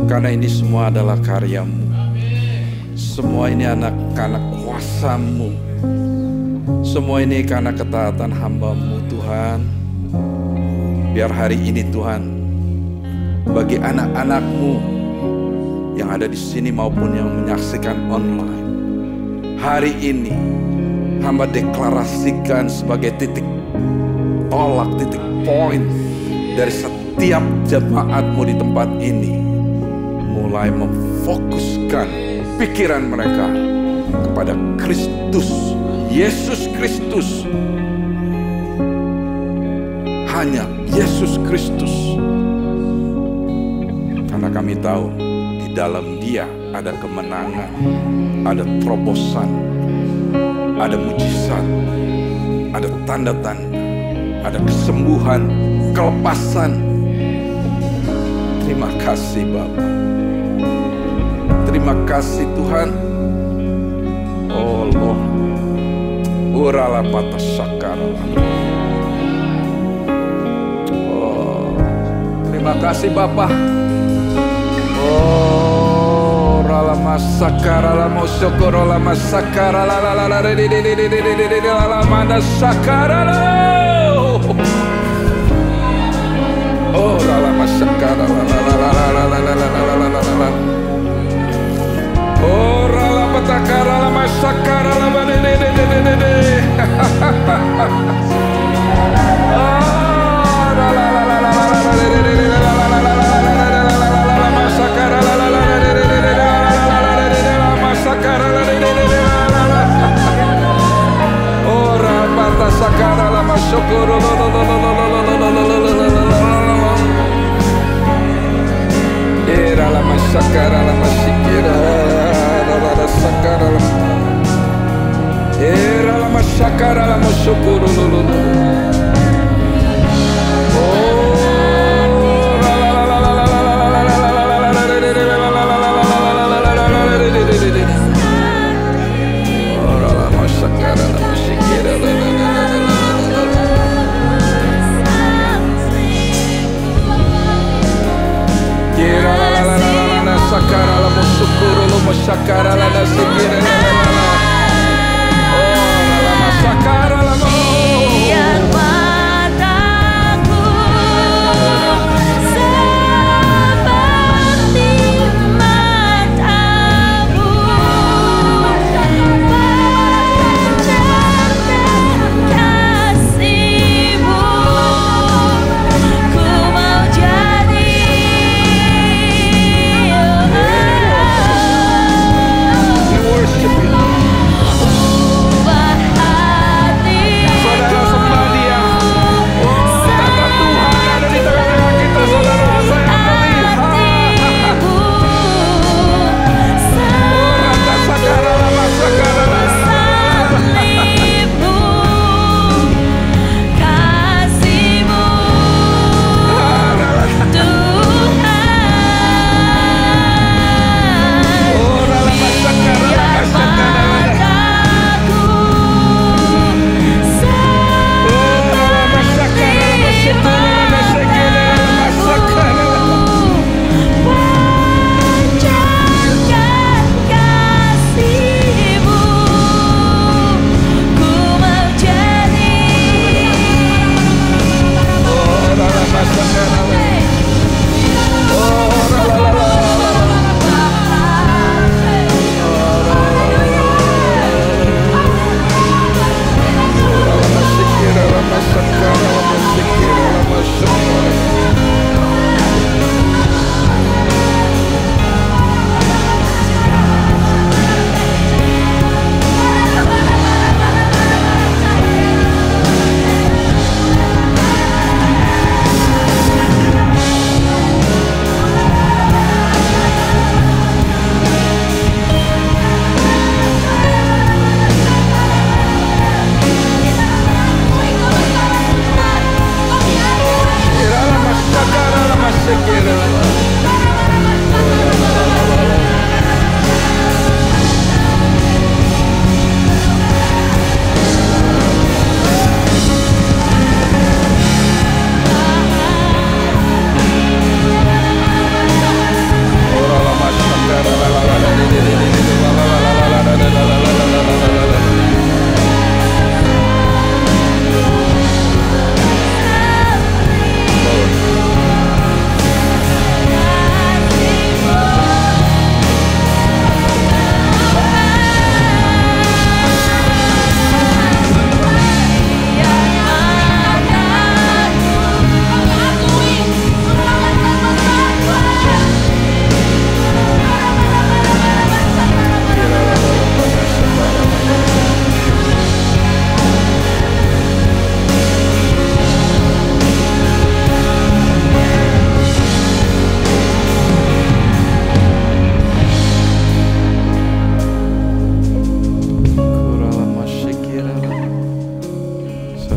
karena ini semua adalah karya-Mu. Semua ini anak-anak kuasa-Mu. Semua ini karena ketaatan hamba-Mu Tuhan. Biar hari ini Tuhan, bagi anak-anak-Mu yang ada di sini maupun yang menyaksikan online, hari ini hamba deklarasikan sebagai titik tolak, titik poin dari setiap jemaat-Mu di tempat ini, mulai memfokuskan pikiran mereka kepada Kristus, Yesus Kristus. Hanya Yesus Kristus. Karena kami tahu di dalam Dia ada kemenangan, ada terobosan, ada mujizat, ada tanda-tanda, ada kesembuhan, kelepasan. Terima kasih Bapa. Terima kasih Tuhan. Oh Lord. Urala patah sakara. Oh, terima kasih Bapa. Oh, rala masakara la mosokoro la masakara la la la la la la manda sakara la. Oh, rala masakara la la la la la la la la la la. Oh, rala patakara la masakara la ba de de de de de de. Ah, la la la la la la la de de de de la la la la la la la masakara la la la la de de de de la la la de de la masakara la de de de de la la la. Oh, rala sakara la masokoro la la la la la la la la la. Era la masakara la masikira la la la sakara la. Era la masakara la masokoro la la la. Oh la la la la la la la la la la la la la la la la la la la. Oh la masakara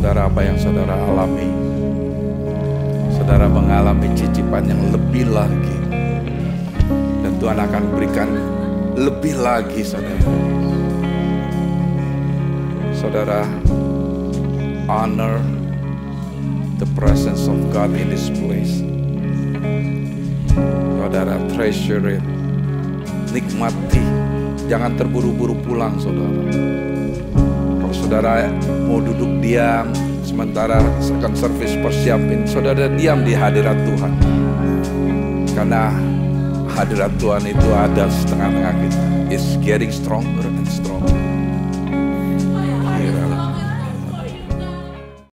saudara apa yang saudara alami. Saudara mengalami cicipan yang lebih lagi. Dan Tuhan akan berikan lebih lagi saudara. Saudara, honor the presence of God in this place. Saudara, treasure it. Nikmati. Jangan terburu-buru pulang saudara. Kalau saudara mau duduk diam sementara second service persiapin, saudara diam di hadirat Tuhan. Karena hadirat Tuhan itu ada di tengah-tengah kita. It's getting stronger and stronger.